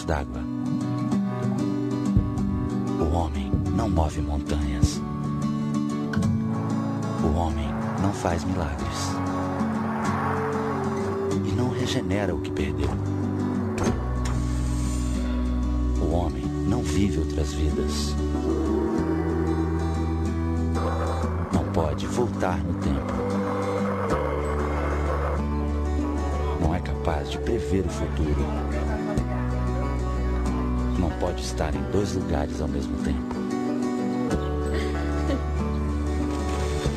debaixo d'água. O homem não move montanhas. O homem não faz milagres. E não regenera o que perdeu. O homem não vive outras vidas. Não pode voltar no tempo. Não é capaz de prever o futuro. Não pode estar em dois lugares ao mesmo tempo.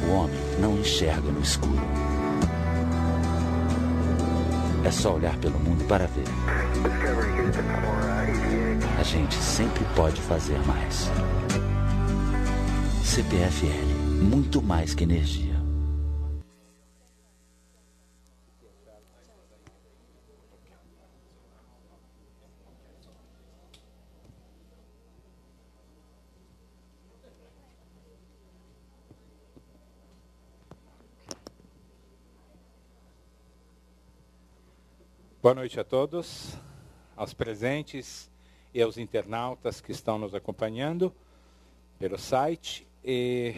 O homem não enxerga no escuro. É só olhar pelo mundo para ver. A gente sempre pode fazer mais. CPFL, muito mais que energia. Boa noite a todos, aos presentes e aos internautas que estão nos acompanhando pelo site. E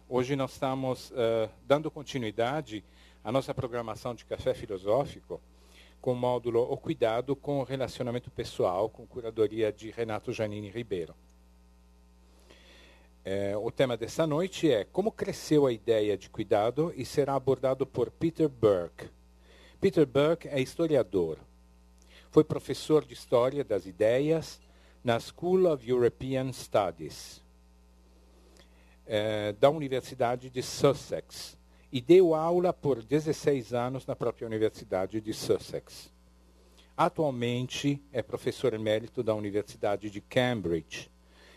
hoje nós estamos dando continuidade à nossa programação de Café Filosófico com o módulo O Cuidado com o Relacionamento Pessoal, com curadoria de Renato Giannini Ribeiro. O tema dessa noite é Como cresceu a ideia de cuidado e será abordado por Peter Burke. Peter Burke é historiador. Foi professor de História das Ideias na School of European Studies da Universidade de Sussex e deu aula por 16 anos na própria Universidade de Sussex. Atualmente é professor emérito da Universidade de Cambridge,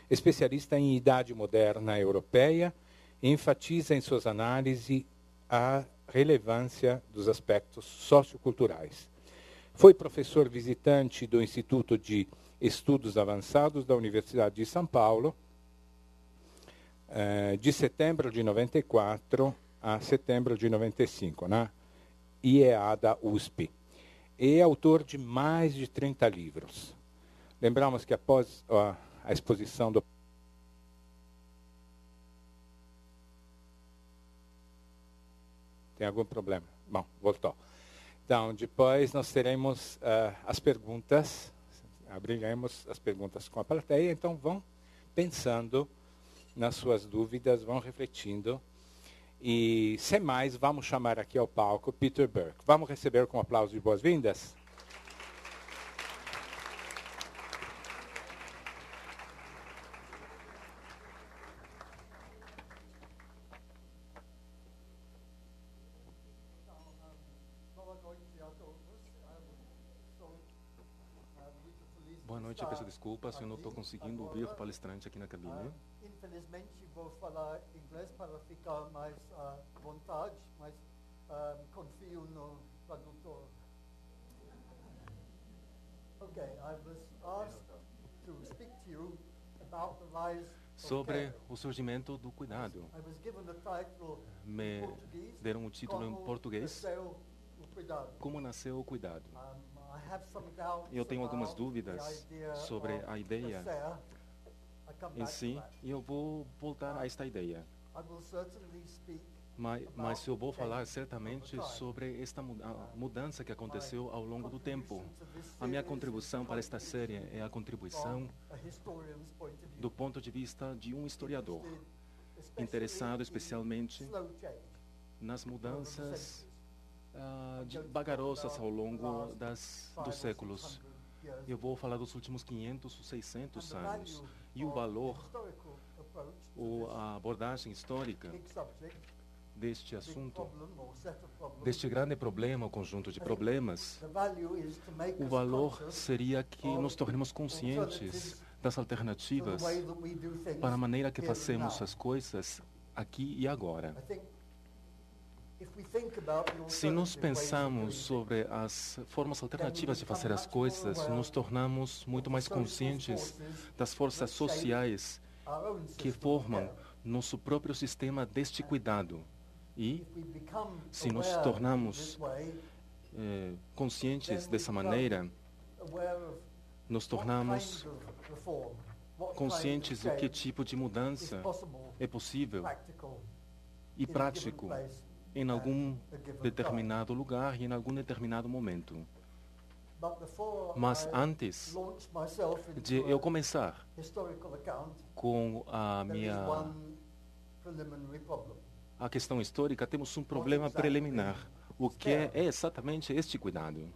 especialista em idade moderna europeia e enfatiza em suas análises a relevância dos aspectos socioculturais. Foi professor visitante do Instituto de Estudos Avançados da Universidade de São Paulo, de setembro de 94 a setembro de 95, na IEA da USP. E é autor de mais de 30 livros. Lembramos que após a exposição do Tem algum problema? Bom, voltou. Então, depois nós teremos as perguntas, abriremos as perguntas com a plateia, então vão pensando nas suas dúvidas, vão refletindo. E, sem mais, vamos chamar aqui ao palco Peter Burke. Vamos receber com um aplauso de boas-vindas? Boa noite, eu peço desculpas, eu não estou conseguindo ouvir o palestrante aqui na cabine. Infelizmente vou falar inglês para ficar mais à vontade, mas confio no tradutor. Okay, I was asked to speak to you about the rise Sobre o surgimento do cuidado. I was given the title Me in Portuguese, deram o título em Como português, Nasceu o Cuidado. Como Nasceu o Cuidado. I have some doubts Eu tenho algumas about dúvidas the idea sobre of a ideia Nascer. I come em back si, to that. e eu vou voltar a esta ideia. I will certainly speak Mas eu vou falar certamente sobre esta mudança que aconteceu ao longo do tempo. A minha contribuição para esta série é a contribuição do ponto de vista de um historiador, interessado especialmente nas mudanças vagarosas ao longo dos séculos. Eu vou falar dos últimos 500 ou 600 anos e o valor, a abordagem histórica deste assunto, deste grande problema, o conjunto de problemas. O valor seria que nos tornemos conscientes das alternativas para a maneira que fazemos as coisas aqui e agora. Se nós pensamos sobre as formas alternativas de fazer as coisas, nos tornamos muito mais conscientes das forças sociais que formam nosso próprio sistema deste cuidado. E, se nos tornamos conscientes dessa maneira, nos what tornamos kind of reform, what conscientes kind do of que change tipo de is mudança possible, é possível practical, e in a given prático place em algum and a given determinado lugar e em algum determinado momento. time. But before Mas I antes launch myself de into eu a começar historical account, com a there is minha one preliminary problem. a questão histórica, temos um problema preliminar. O que é exatamente este cuidado?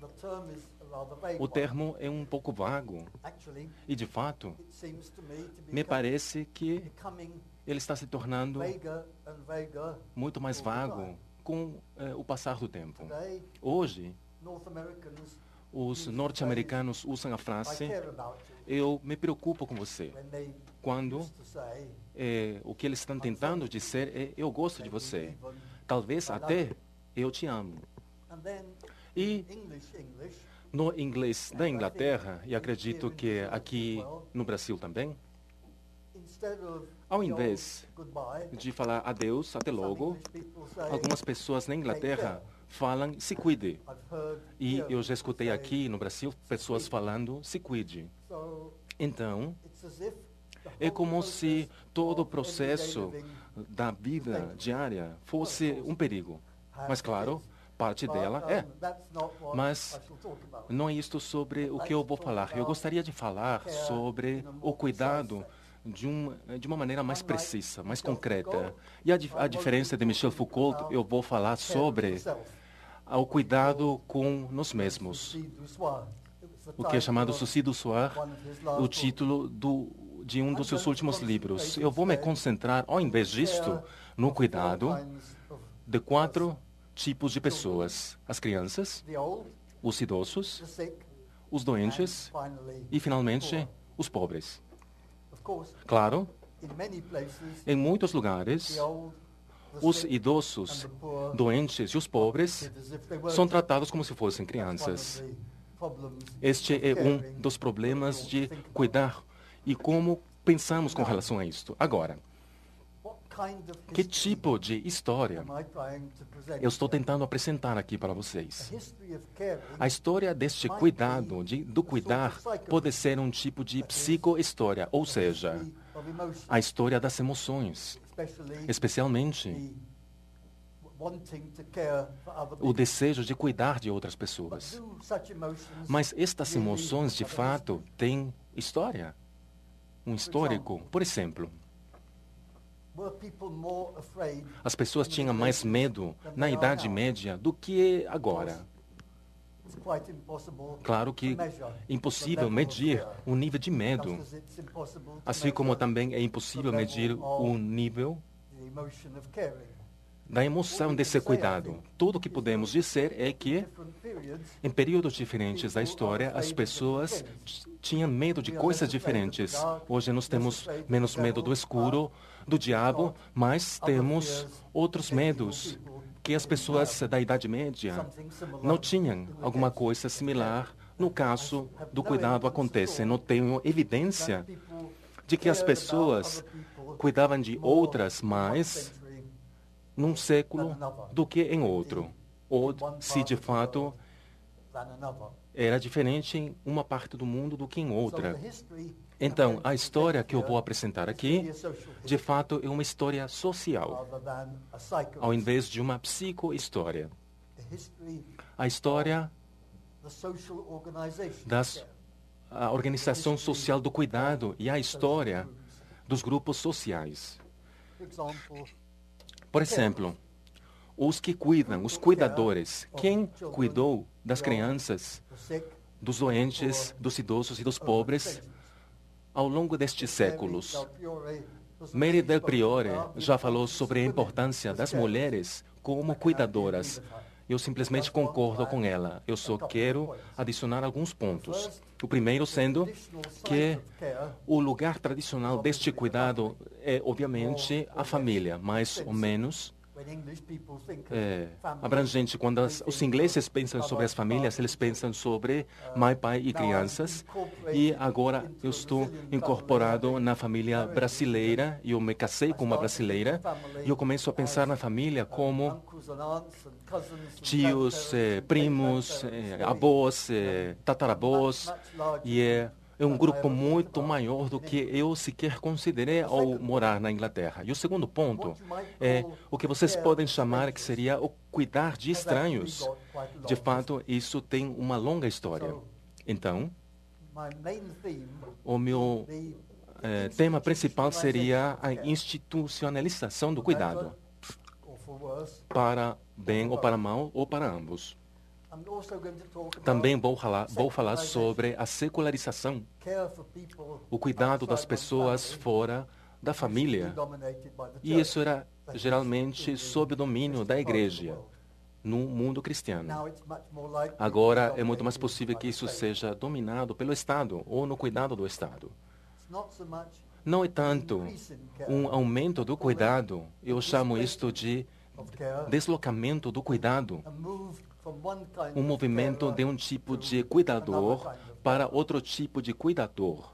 The term is a rather vague O one. termo é um pouco vago Actually, e, de fato, it seems to me to be me parece que becoming ele está se tornando vaguer and vaguer. muito mais vago com o passar do tempo. Today, Hoje, North Americans os norte-americanos usam a I frase care about you "eu me preocupo com você", when they quando used to say o que eles estão tentando dizer é "eu gosto de você", even, talvez até "eu te amo". and then E English, no inglês da Inglaterra, e acredito que aqui no Brasil também, instead of ao the invés old goodbye, de falar adeus, até some logo, English people say, algumas pessoas na Inglaterra falam "se cuide". I've heard E here eu já escutei people say, aqui no Brasil pessoas falando "se cuide". so Então, it's as if the é whole como se process todo o of processo everyday living da vida diária fosse um perigo. Mas, claro, parte But, dela é. that's not what Mas I shall talk about. não é isto sobre o que eu vou falar. Eu gostaria de falar sobre o cuidado de uma maneira mais precisa, mais concreta. E a diferença de Michel Foucault, eu vou falar sobre o cuidado com nós mesmos. O que é chamado Souci du Soir, o título de um dos seus últimos livros. Eu vou me concentrar, ao invés disto, no cuidado de 4 tipos de pessoas: as crianças, The old, os idosos, the sick, os doentes and finally, e, finalmente, os pobres. of course, Claro, in many places, em muitos lugares, the old, the os sick, idosos, and the poor doentes e os pobres treated as if they were são tratados como se fossem That's one of crianças. the problems Este of é um caring, dos problemas what we de all think about. cuidar e como pensamos com relação a isto. Agora, What kind of que history tipo de história am I trying to present eu estou here? tentando apresentar aqui para vocês? A history of caring A história deste cuidado, do cuidar, pode ser um tipo de psicohistória, ou seja, of emotion, a história das emoções, especially especialmente the wanting to care for other o people. desejo de cuidar de outras But pessoas. do such emotions Mas estas really emoções, de have a fato, history? têm história, um histórico. Por exemplo, Were people more afraid as pessoas tinham mais medo na Idade Média do que agora. It's quite impossible Claro que to measure impossível the level of medir fear, o nível de medo, just as it's impossible to assim como measure também é impossível medir o nível the emotion of caring. da emoção de ser cuidado. Tudo o que podemos dizer é que, Different periods, em períodos diferentes da história, as pessoas tinham medo de coisas diferentes. Hoje nós temos menos medo do escuro, do diabo, mas temos outros medos que as pessoas da Idade Média something similar. não tinham. Alguma coisa similar no caso do cuidado acontece. Não tenho evidência People de que as cared about pessoas other people cuidavam de more outras in one mais century num século do que em outro, ou se de fato than another. era diferente em uma parte do mundo do que em So outra. the history Então, a história que eu vou apresentar is aqui, a social de fato, é uma história social, rather than a psycho. ao invés de uma psicohistória. The history, A história the social organization. das a organização social do cuidado e a história dos grupos sociais. For example, Por exemplo, os que cuidam, os cuidadores, quem cuidou das crianças, the sick, dos doentes, dos idosos e dos pobres ao longo destes séculos. Mary Del Priore já falou sobre a importância das mulheres como cuidadoras. Eu simplesmente concordo com ela. Eu só quero adicionar alguns pontos. O primeiro sendo que o lugar tradicional deste cuidado é, obviamente, a família, mais ou menos abrangente. Quando os ingleses pensam sobre as famílias, eles pensam sobre mãe, pai e crianças. E agora eu estou incorporado na família brasileira. Eu me casei com uma brasileira e eu começo a pensar na família como tios, primos, avós, tataravós. E é um grupo muito maior do que eu sequer considerei ao morar na Inglaterra. E o segundo ponto é o que vocês podem chamar que seria o cuidar de estranhos. De fato, isso tem uma longa história. Então, o meu tema principal seria a institucionalização do cuidado, para bem ou para mal ou para ambos. Também vou falar sobre a secularização, o cuidado das pessoas fora da família. E isso era geralmente sob o domínio da igreja no mundo cristiano. Agora é muito mais possível que isso seja dominado pelo Estado ou no cuidado do Estado. Não é tanto um aumento do cuidado, eu chamo isto de deslocamento do cuidado. Um movimento de um tipo de cuidador para outro tipo de cuidador.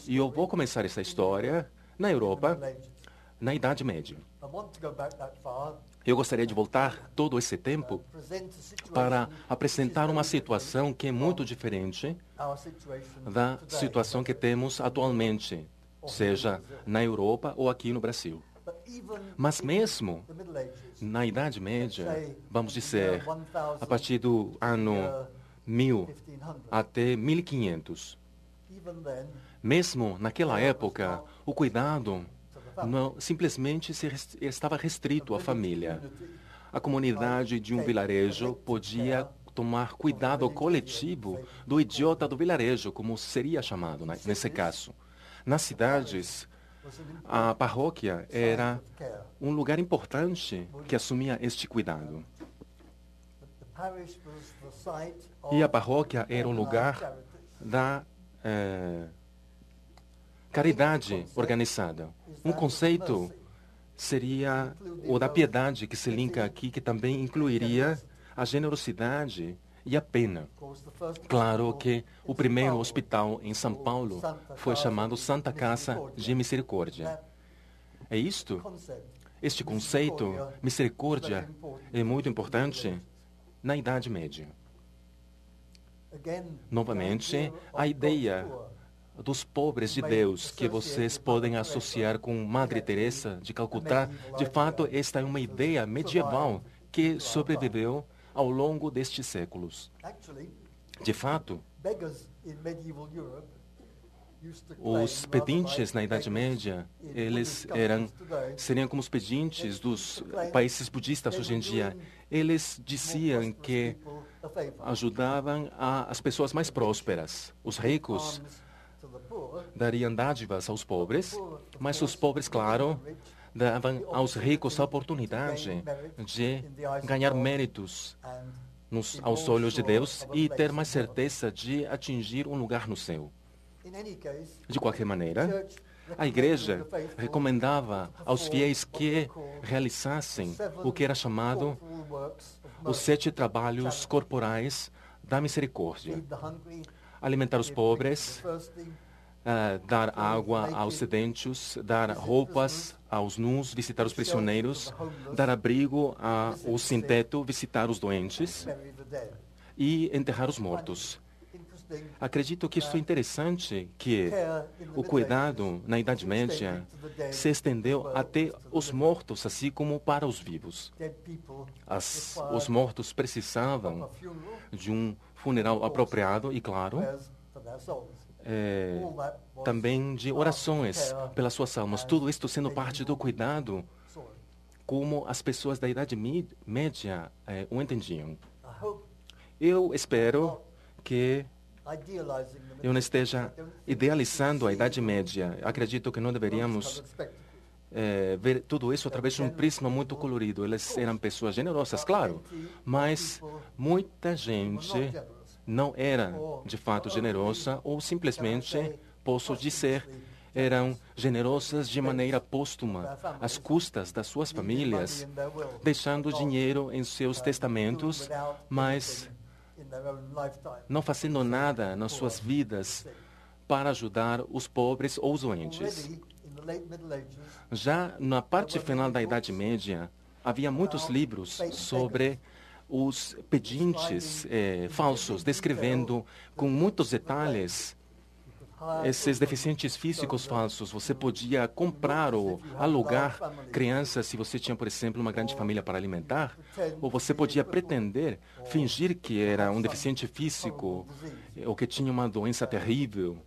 E eu vou começar essa história na Europa, na Idade Média. Eu gostaria de voltar todo esse tempo para apresentar uma situação que é muito diferente da situação que temos atualmente, seja na Europa ou aqui no Brasil. Mas mesmo na Idade Média, vamos dizer, a partir do ano 1000 até 1500, mesmo naquela época, o cuidado não simplesmente estava restrito à família. A comunidade de um vilarejo podia tomar cuidado coletivo do idiota do vilarejo, como seria chamado nesse caso. Nas cidades, a paróquia era um lugar importante que assumia este cuidado. E a paróquia era um lugar da caridade organizada. Um conceito seria o da piedade, que se linka aqui, que também incluiria a generosidade e a pena. Claro que o primeiro hospital em São Paulo foi chamado Santa Casa de Misericórdia. É isto? Este conceito, misericórdia, é muito importante na Idade Média. Novamente, a ideia dos pobres de Deus, que vocês podem associar com Madre Teresa de Calcutá, de fato, esta é uma ideia medieval que sobreviveu ao longo destes séculos. De fato, os pedintes na Idade Média, eles seriam como os pedintes dos países budistas hoje em dia. Eles diziam que ajudavam as pessoas mais prósperas. Os ricos dariam dádivas aos pobres, mas os pobres, claro, davam aos ricos a oportunidade de ganhar méritos aos olhos de Deus e ter mais certeza de atingir um lugar no céu. De qualquer maneira, a igreja recomendava aos fiéis que realizassem o que era chamado os 7 trabalhos corporais da misericórdia: alimentar os pobres, dar água aos sedentos, dar roupas aos nus, visitar os prisioneiros, dar abrigo aos sem teto, visitar os doentes e enterrar os mortos. Acredito que isso é interessante, que o cuidado na Idade Média se estendeu até os mortos, assim como para os vivos. Os mortos precisavam de um funeral apropriado e, claro, também de orações pelas suas almas. Tudo isto sendo parte do cuidado como as pessoas da Idade Média o entendiam. Eu espero que eu não esteja idealizando a Idade Média. Acredito que não deveríamos ver tudo isso através de um prisma muito colorido. Eles eram pessoas generosas, claro, mas muita gente não era de fato generosa ou simplesmente, posso dizer, eram generosas de maneira póstuma, às custas das suas famílias, deixando dinheiro em seus testamentos, mas não fazendo nada nas suas vidas para ajudar os pobres ou os doentes. Já na parte final da Idade Média, havia muitos livros sobre os pedintes falsos, descrevendo com muitos detalhes esses deficientes físicos falsos. Você podia comprar ou alugar crianças se você tinha, por exemplo, uma grande família para alimentar, ou você podia pretender, fingir que era um deficiente físico ou que tinha uma doença terrível.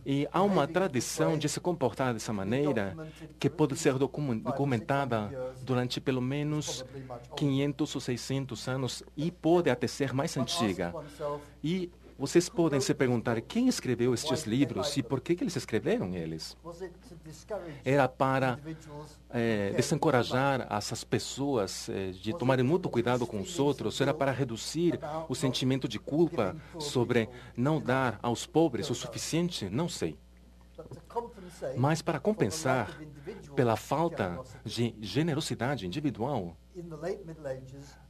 E há uma tradição de se comportar dessa maneira que pode ser documentada durante pelo menos 500 ou 600 anos e pode até ser mais antiga. E vocês podem se perguntar quem escreveu estes livros e por que eles escreveram eles. Era para desencorajar essas pessoas de tomarem muito cuidado com os outros, era para reduzir o sentimento de culpa sobre não dar aos pobres o suficiente, não sei. Mas para compensar pela falta de generosidade individual,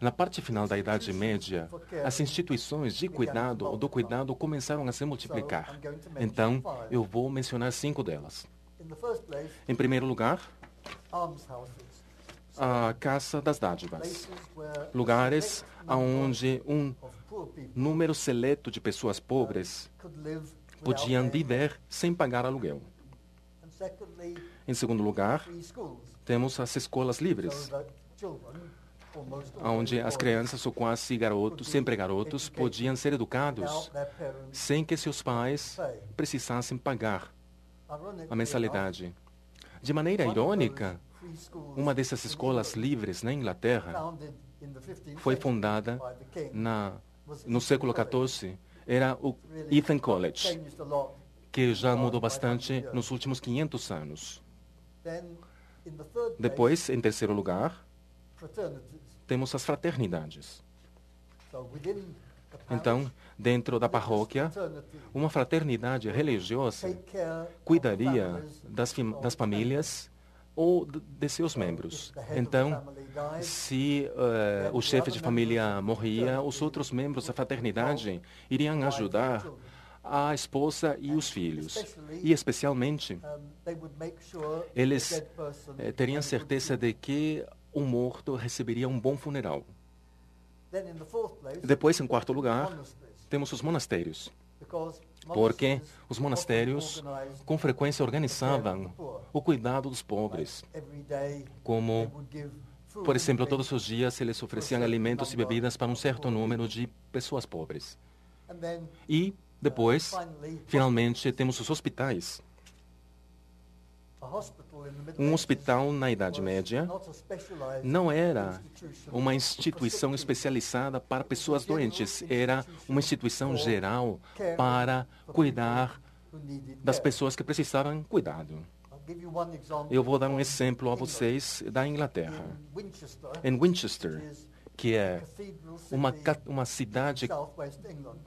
na parte final da Idade Média, as instituições de cuidado ou do cuidado começaram a se multiplicar. Então, eu vou mencionar 5 delas. Em primeiro lugar, a Casa das Dádivas. Lugares onde um número seleto de pessoas pobres podiam viver sem pagar aluguel. Em segundo lugar, temos as escolas livres, onde as crianças ou quase garotos, sempre garotos, podiam ser educados sem que seus pais precisassem pagar a mensalidade. De maneira irônica, uma dessas escolas livres na Inglaterra foi fundada no século XIV. Era o Eton College, que já mudou bastante nos últimos 500 anos. Depois, em terceiro lugar, temos as fraternidades. Então, dentro da paróquia, uma fraternidade religiosa cuidaria das famílias ou de seus membros. Então, se o chefe de família morria, os outros membros da fraternidade iriam ajudar a esposa e os filhos. E, especialmente, eles teriam certeza de que o morto receberia um bom funeral. Depois, em quarto lugar, temos os monastérios. Porque os monastérios, com frequência, organizavam o cuidado dos pobres. Como, por exemplo, todos os dias eles ofereciam alimentos e bebidas para um certo número de pessoas pobres. E, depois, finalmente, temos os hospitais. Um hospital na Idade Média não era uma instituição especializada para pessoas doentes, era uma instituição geral para cuidar das pessoas que precisavam cuidado. Eu vou dar um exemplo a vocês da Inglaterra. Em Winchester, que é uma cidade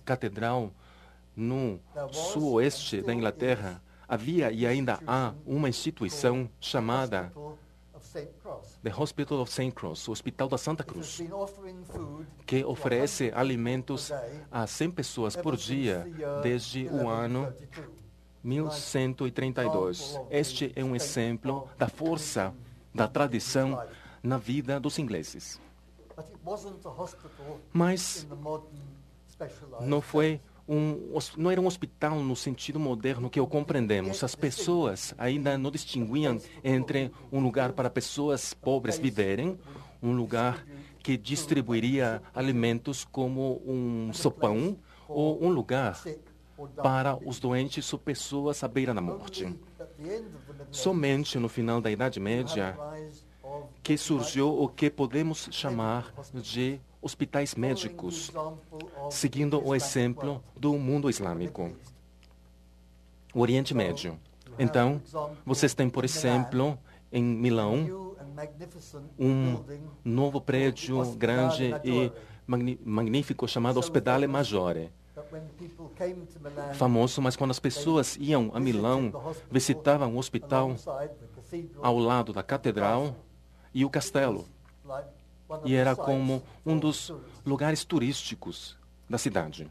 catedral no suoeste da Inglaterra, havia e ainda há uma instituição chamada The Hospital of St. Cross, o Hospital da Santa Cruz, que oferece alimentos a 100 pessoas por dia desde o ano 1132. Este é um exemplo da força da tradição na vida dos ingleses. Mas não era um hospital no sentido moderno que o compreendemos. As pessoas ainda não distinguiam entre um lugar para pessoas pobres viverem, um lugar que distribuiria alimentos como um sopão, ou um lugar para os doentes ou pessoas à beira da morte. Somente no final da Idade Média que surgiu o que podemos chamar de hospitais médicos, seguindo o exemplo do mundo islâmico, o Oriente Médio. Então, vocês têm, por exemplo, em Milão, um novo prédio grande e magnífico chamado Ospedale Maggiore. famoso, mas quando as pessoas iam a Milão, visitavam o hospital ao lado da catedral e o castelo. E era como um dos lugares turísticos da cidade.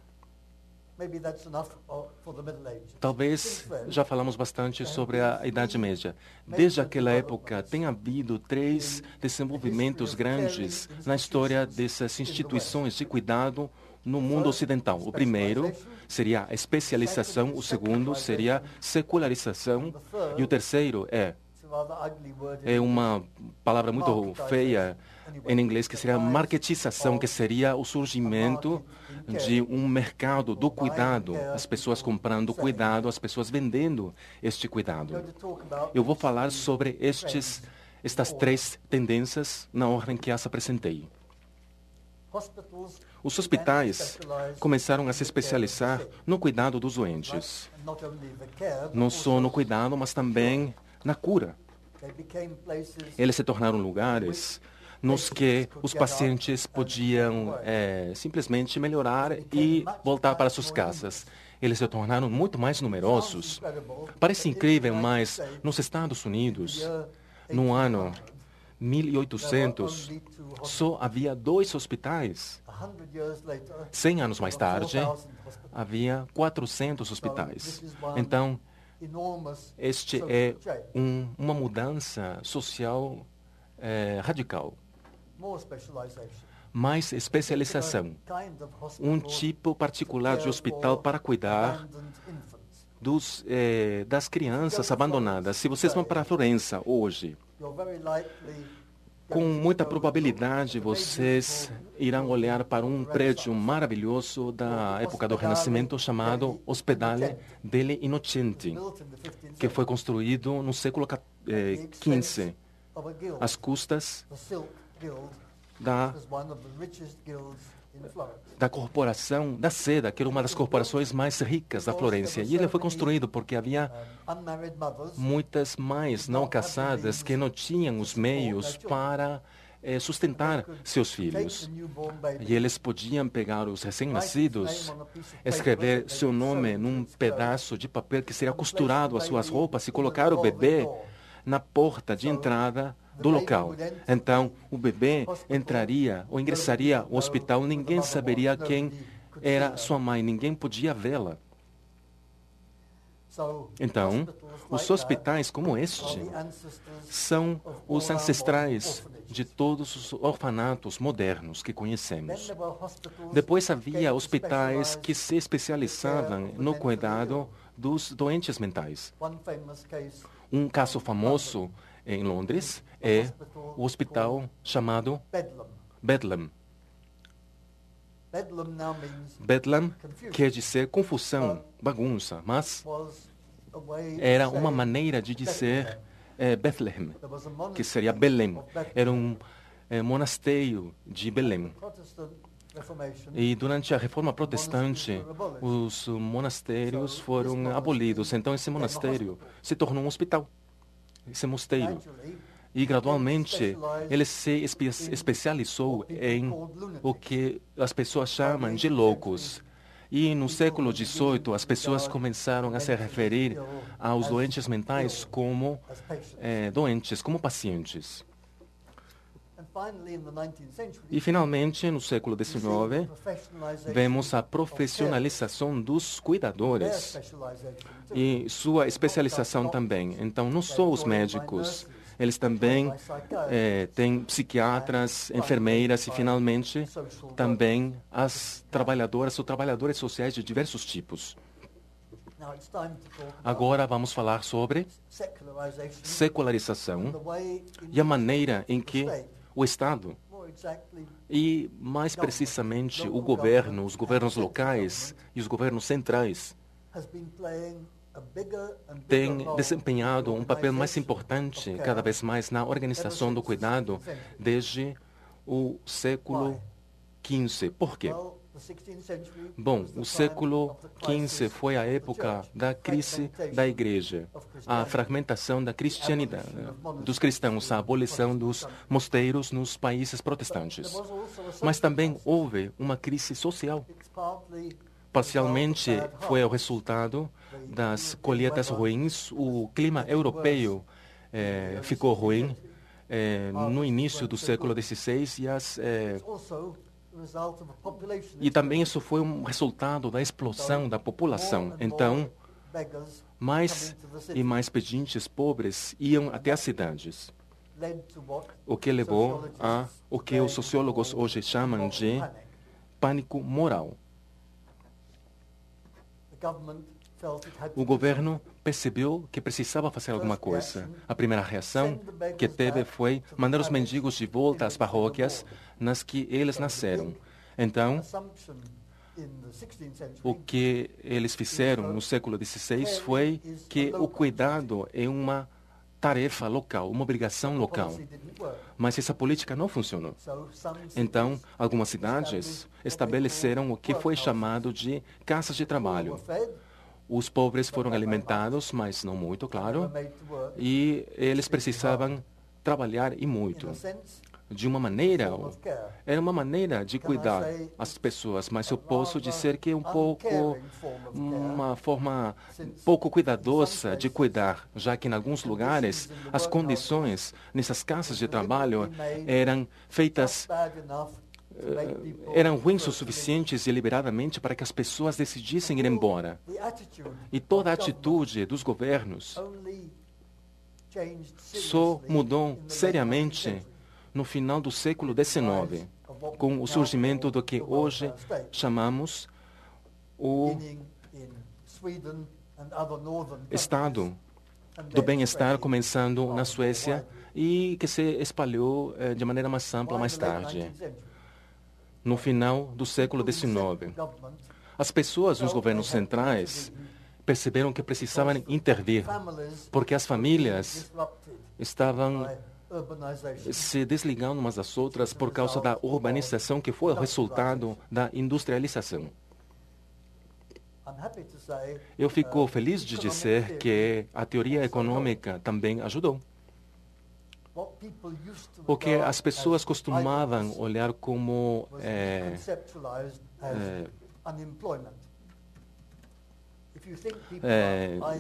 Talvez já falamos bastante sobre a Idade Média. Desde aquela época, tem havido 3 desenvolvimentos grandes na história dessas instituições de cuidado no mundo ocidental. O primeiro seria a especialização, o segundo seria a secularização e o terceiro é uma palavra muito feia em inglês, que seria a marketização, que seria o surgimento de um mercado do cuidado, as pessoas comprando cuidado, as pessoas vendendo este cuidado. Eu vou falar sobre estas 3 tendências na ordem que as apresentei. Os hospitais começaram a se especializar no cuidado dos doentes. Não só no cuidado, mas também na cura. Eles se tornaram lugares nos que os pacientes podiam simplesmente melhorar e voltar para suas casas. Eles se tornaram muito mais numerosos. Parece incrível, mas nos Estados Unidos, no ano 1800, só havia 2 hospitais. 100 anos mais tarde, havia 400 hospitais. Então, este é uma mudança social radical. Mais especialização. Um tipo particular de hospital para cuidar das crianças abandonadas. Se vocês vão para a Florença hoje, com muita probabilidade vocês irão olhar para um prédio maravilhoso da época do Renascimento chamado Ospedale degli Innocenti, que foi construído no século XV, às custas da corporação da seda, que era uma das corporações mais ricas da Florença. E ele foi construído porque havia muitas mães não casadas que não tinham os meios para sustentar seus filhos. E eles podiam pegar os recém-nascidos, escrever seu nome num pedaço de papel que seria costurado às suas roupas e colocar o bebê na porta de entrada do local. Então, o bebê entraria ou ingressaria ao hospital, ninguém saberia quem era sua mãe, ninguém podia vê-la. Então, os hospitais como este são os ancestrais de todos os orfanatos modernos que conhecemos. Depois havia hospitais que se especializavam no cuidado dos doentes mentais. Um caso famoso em Londres é o hospital chamado Bedlam. Bedlam quer dizer confusão, bagunça, mas era uma maneira de dizer Bethlehem, que seria Belém. Era um monastério de Belém. E durante a Reforma Protestante, os monastérios foram abolidos. Então, esse monastério se tornou um hospital, esse mosteiro. E, gradualmente, ele se especializou em o que as pessoas chamam de loucos. E, no século XVIII, as pessoas começaram a se referir aos doentes mentais como doentes, como pacientes. E, finalmente, no século XIX, vemos a profissionalização dos cuidadores e sua especialização também. Então, não só os médicos, eles também têm psiquiatras, enfermeiras e, finalmente, também as trabalhadoras ou trabalhadores sociais de diversos tipos. Agora vamos falar sobre secularização e a maneira em que o Estado e, mais precisamente, o governo, os governos locais e os governos centrais têm desempenhado um papel mais importante, cada vez mais, na organização do cuidado desde o século XV. Por quê? Bom, o século XV foi a época da crise da igreja, a fragmentação da cristianidade, dos cristãos, a abolição dos mosteiros nos países protestantes. Mas também houve uma crise social, parcialmente foi o resultado das colheitas ruins. O clima europeu ficou ruim no início do século XVI e também isso foi um resultado da explosão da população. Então, mais e mais pedintes pobres iam até as cidades, o que levou a o que os sociólogos hoje chamam de pânico moral. O governo percebeu que precisava fazer alguma coisa. A primeira reação que teve foi mandar os mendigos de volta às paróquias nas que eles nasceram. Então, o que eles fizeram no século XVI foi que o cuidado é uma tarefa local, uma obrigação local. Mas essa política não funcionou. Então, algumas cidades estabeleceram o que foi chamado de casas de trabalho. Os pobres foram alimentados, mas não muito, claro, e eles precisavam trabalhar e muito. De uma maneira, era uma maneira de cuidar as pessoas, mas eu posso dizer que é uma forma pouco cuidadosa de cuidar, já que em alguns lugares as condições nessas casas de trabalho eram feitas eram ruins o suficientes deliberadamente para que as pessoas decidissem ir embora. E toda a atitude dos governos só mudou seriamente no final do século XIX, com o surgimento do que hoje chamamos o Estado do bem-estar, começando na Suécia e que se espalhou de maneira mais ampla mais tarde, no final do século XIX. As pessoas nos governos centrais perceberam que precisavam intervir, porque as famílias estavam se desligando umas das outras por causa da urbanização que foi o resultado da industrialização. Eu fico feliz de dizer que a teoria econômica também ajudou. O que as pessoas costumavam olhar como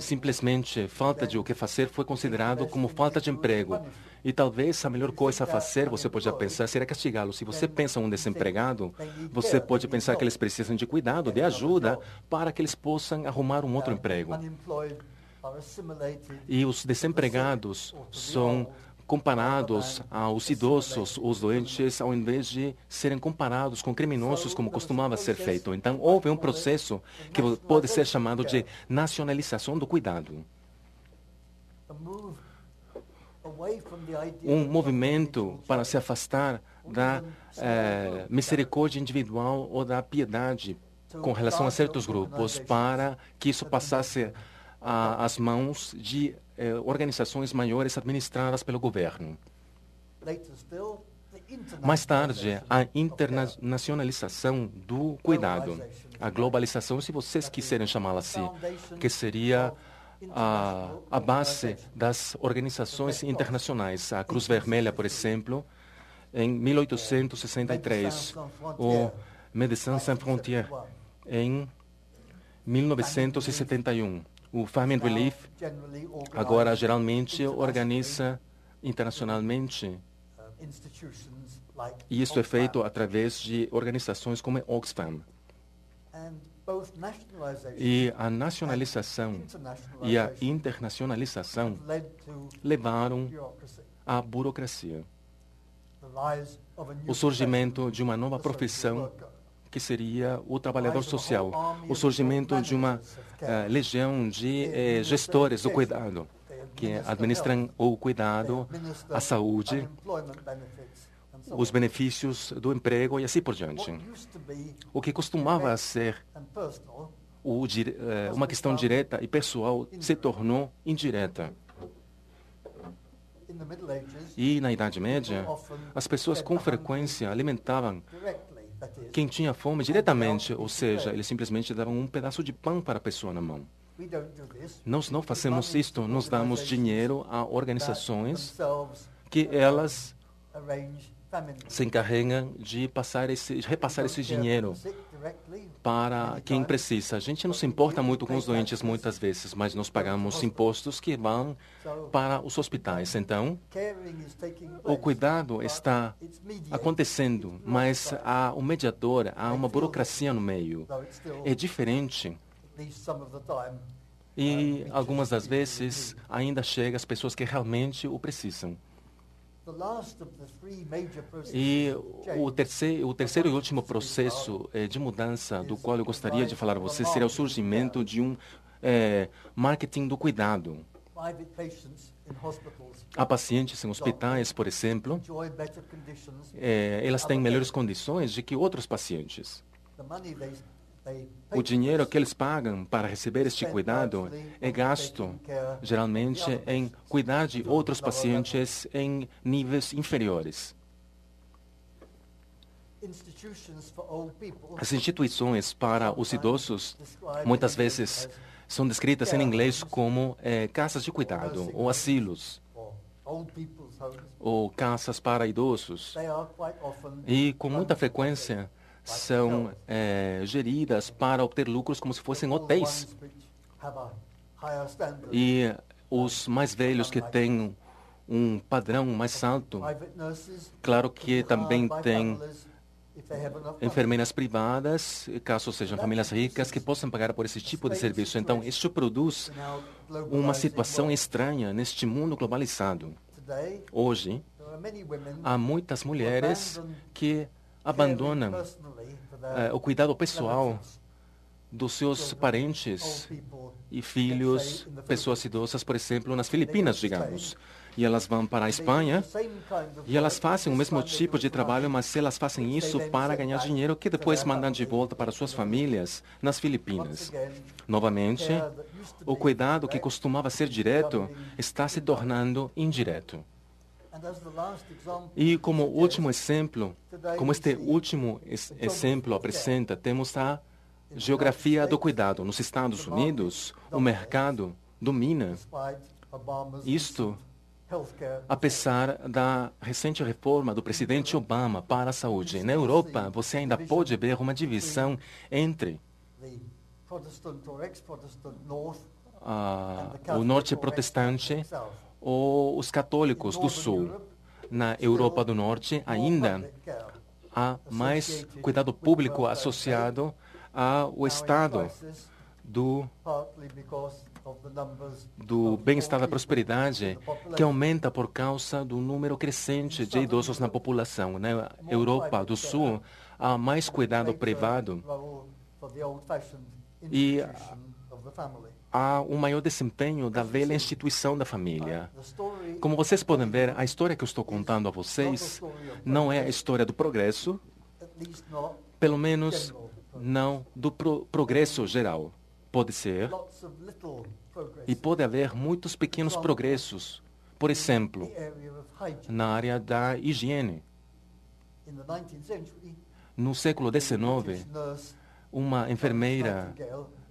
simplesmente falta de o que fazer foi considerado como falta de emprego. E talvez a melhor coisa a fazer, você pode pensar, será castigá-lo. Se você pensa um desempregado, você pode pensar que eles precisam de cuidado, de ajuda, para que eles possam arrumar um outro emprego. E os desempregados são comparados aos idosos, os doentes, ao invés de serem comparados com criminosos, como costumava ser feito. Então, houve um processo que pode ser chamado de nacionalização do cuidado. Um movimento para se afastar da misericórdia individual ou da piedade com relação a certos grupos, para que isso passasse às mãos de organizações maiores administradas pelo governo. Mais tarde, a internacionalização do cuidado, a globalização, se vocês quiserem chamá-la assim, que seria a base das organizações internacionais. A Cruz Vermelha, por exemplo, em 1863, o Médecins Sans Frontières, em 1971. O Famine Relief, agora, geralmente, organiza internacionalmente, e isso é feito através de organizações como a Oxfam. E a nacionalização e a internacionalização levaram à burocracia. O surgimento de uma nova profissão, que seria o trabalhador social, o surgimento de uma legião de gestores do cuidado, que administram o cuidado, a saúde, os benefícios do emprego e assim por diante. O que costumava ser uma questão direta e pessoal se tornou indireta. E na Idade Média, as pessoas com frequência alimentavam quem tinha fome diretamente, ou seja, eles simplesmente davam um pedaço de pão para a pessoa na mão. Nós não fazemos isto, nós damos dinheiro a organizações que elas se encarregam de repassar esse dinheiro para quem precisa. A gente não se importa muito com os doentes muitas vezes, mas nós pagamos impostos que vão para os hospitais. Então, o cuidado está acontecendo, mas há um mediador, há uma burocracia no meio. É diferente. E algumas das vezes ainda chega às pessoas que realmente o precisam. E o terceiro e último processo de mudança do qual eu gostaria de falar a você seria o surgimento de um marketing do cuidado. Há pacientes em hospitais, por exemplo, elas têm melhores condições do que outros pacientes. O dinheiro que eles pagam para receber este cuidado é gasto, geralmente, em cuidar de outros pacientes em níveis inferiores. As instituições para os idosos, muitas vezes, são descritas em inglês como casas de cuidado, ou asilos, ou casas para idosos. E, com muita frequência, são geridas para obter lucros como se fossem hotéis. E os mais velhos que têm um padrão mais alto, claro que também tem enfermeiras privadas, caso sejam famílias ricas, que possam pagar por esse tipo de serviço. Então, isso produz uma situação estranha neste mundo globalizado. Hoje, há muitas mulheres que abandonam o cuidado pessoal dos seus parentes e filhos, pessoas idosas, por exemplo, nas Filipinas, digamos. E elas vão para a Espanha e elas fazem o mesmo tipo de trabalho, mas elas fazem isso para ganhar dinheiro que depois mandam de volta para suas famílias nas Filipinas. Novamente, o cuidado que costumava ser direto está se tornando indireto. E como último exemplo, como este último exemplo apresenta, temos a geografia do cuidado. Nos Estados Unidos, o mercado domina isto, apesar da recente reforma do presidente Obama para a saúde. Na Europa, você ainda pode ver uma divisão entre o norte protestante ou os católicos do sul. Na Europa do Norte, ainda há mais cuidado público associado ao estado do bem-estar da prosperidade, que aumenta por causa do número crescente de idosos na população. Na Europa do Sul, há mais cuidado privado e há um maior desempenho da velha instituição da família. Como vocês podem ver, a história que eu estou contando a vocês não é a história do progresso, pelo menos não do progresso geral. Pode ser, e pode haver muitos pequenos progressos. Por exemplo, na área da higiene. No século XIX, uma enfermeira,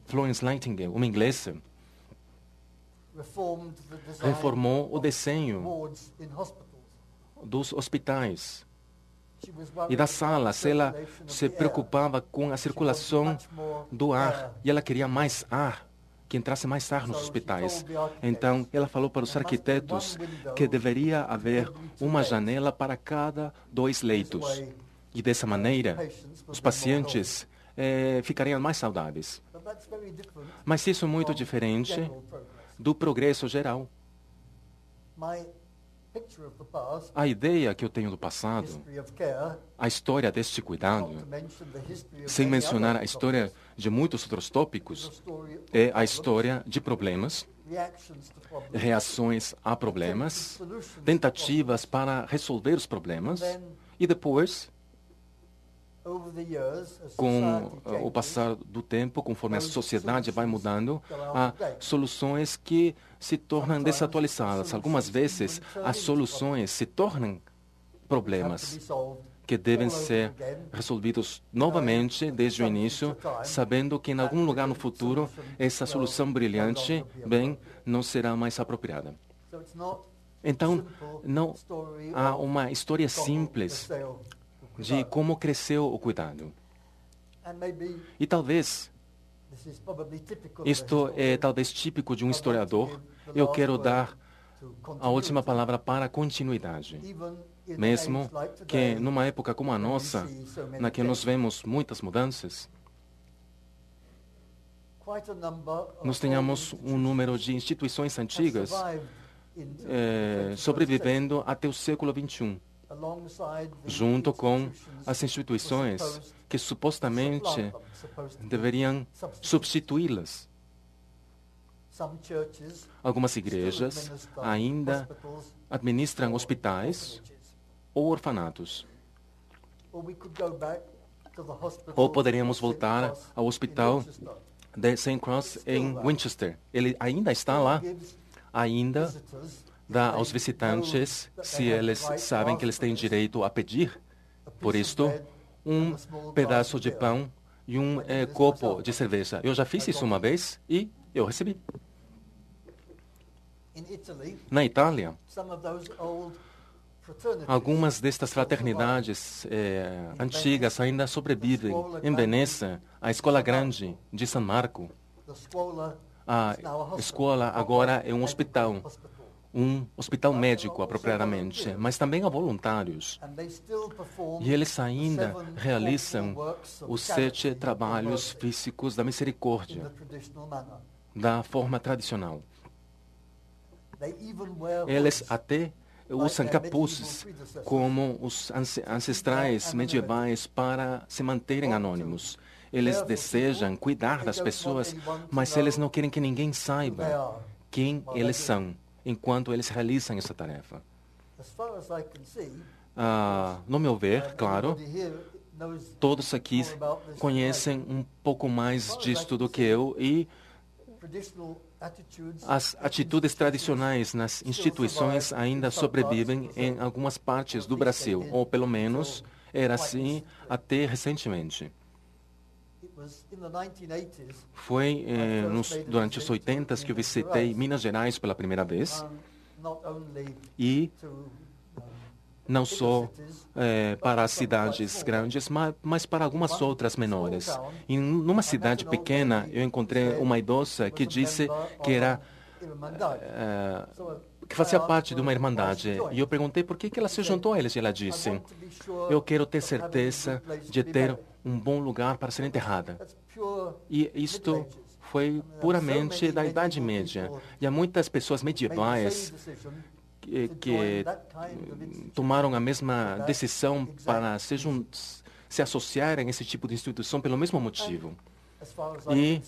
Florence Nightingale, uma inglesa, reformou o desenho dos hospitais e das salas. Ela se preocupava com a circulação do ar e ela queria mais ar, que entrasse mais ar nos hospitais. Então, ela falou para os arquitetos que deveria haver uma janela para cada 2 leitos. E dessa maneira, os pacientes ficariam mais saudáveis. Mas isso é muito diferente do progresso geral. A ideia que eu tenho do passado, a história deste cuidado, sem mencionar a história de muitos outros tópicos, é a história de problemas, reações a problemas, tentativas para resolver os problemas, e depois, com o passar do tempo, conforme a sociedade vai mudando, há soluções que se tornam desatualizadas. Algumas vezes, as soluções se tornam problemas que devem ser resolvidos novamente desde o início, sabendo que em algum lugar no futuro essa solução brilhante, não será mais apropriada. Então, não há uma história simples de como cresceu o cuidado. E talvez, isto é talvez típico de um historiador, eu quero dar a última palavra para a continuidade. Mesmo que numa época como a nossa, na que nós vemos muitas mudanças, nós tenhamos um número de instituições antigas sobrevivendo até o século XXI, junto com as instituições que supostamente deveriam substituí-las. Algumas igrejas ainda administram hospitais ou orfanatos. Ou poderíamos voltar ao hospital de St. Cross em Winchester. Ele ainda está lá, ainda dá aos visitantes, se eles sabem que eles têm direito a pedir, por isto, um pedaço de pão e um copo de cerveja. Eu já fiz isso uma vez e eu recebi. Na Itália, algumas destas fraternidades antigas ainda sobrevivem. Em Veneza, a Escola Grande de San Marco, a escola agora é um hospital médico apropriadamente, mas também há voluntários. E eles ainda realizam os 7 trabalhos físicos da misericórdia, da forma tradicional. Eles até usam capuzes como os ancestrais medievais para se manterem anônimos. Eles desejam cuidar das pessoas, mas eles não querem que ninguém saiba quem eles são, enquanto eles realizam essa tarefa. No meu ver, claro, todos aqui conhecem um pouco mais disto do que eu e as atitudes tradicionais nas instituições ainda sobrevivem em algumas partes do Brasil, ou pelo menos era assim até recentemente. Foi durante os 80 que eu visitei Minas Gerais pela primeira vez e não só para as cidades grandes, mas para algumas outras menores. E numa cidade pequena, eu encontrei uma idosa que disse que era que fazia parte de uma irmandade. E eu perguntei por que ela se juntou a eles. E ela disse: eu quero ter certeza de ter um bom lugar para ser enterrada. E isto foi puramente da Idade Média. E há muitas pessoas medievais que tomaram a mesma decisão para se associarem a esse tipo de instituição pelo mesmo motivo. E,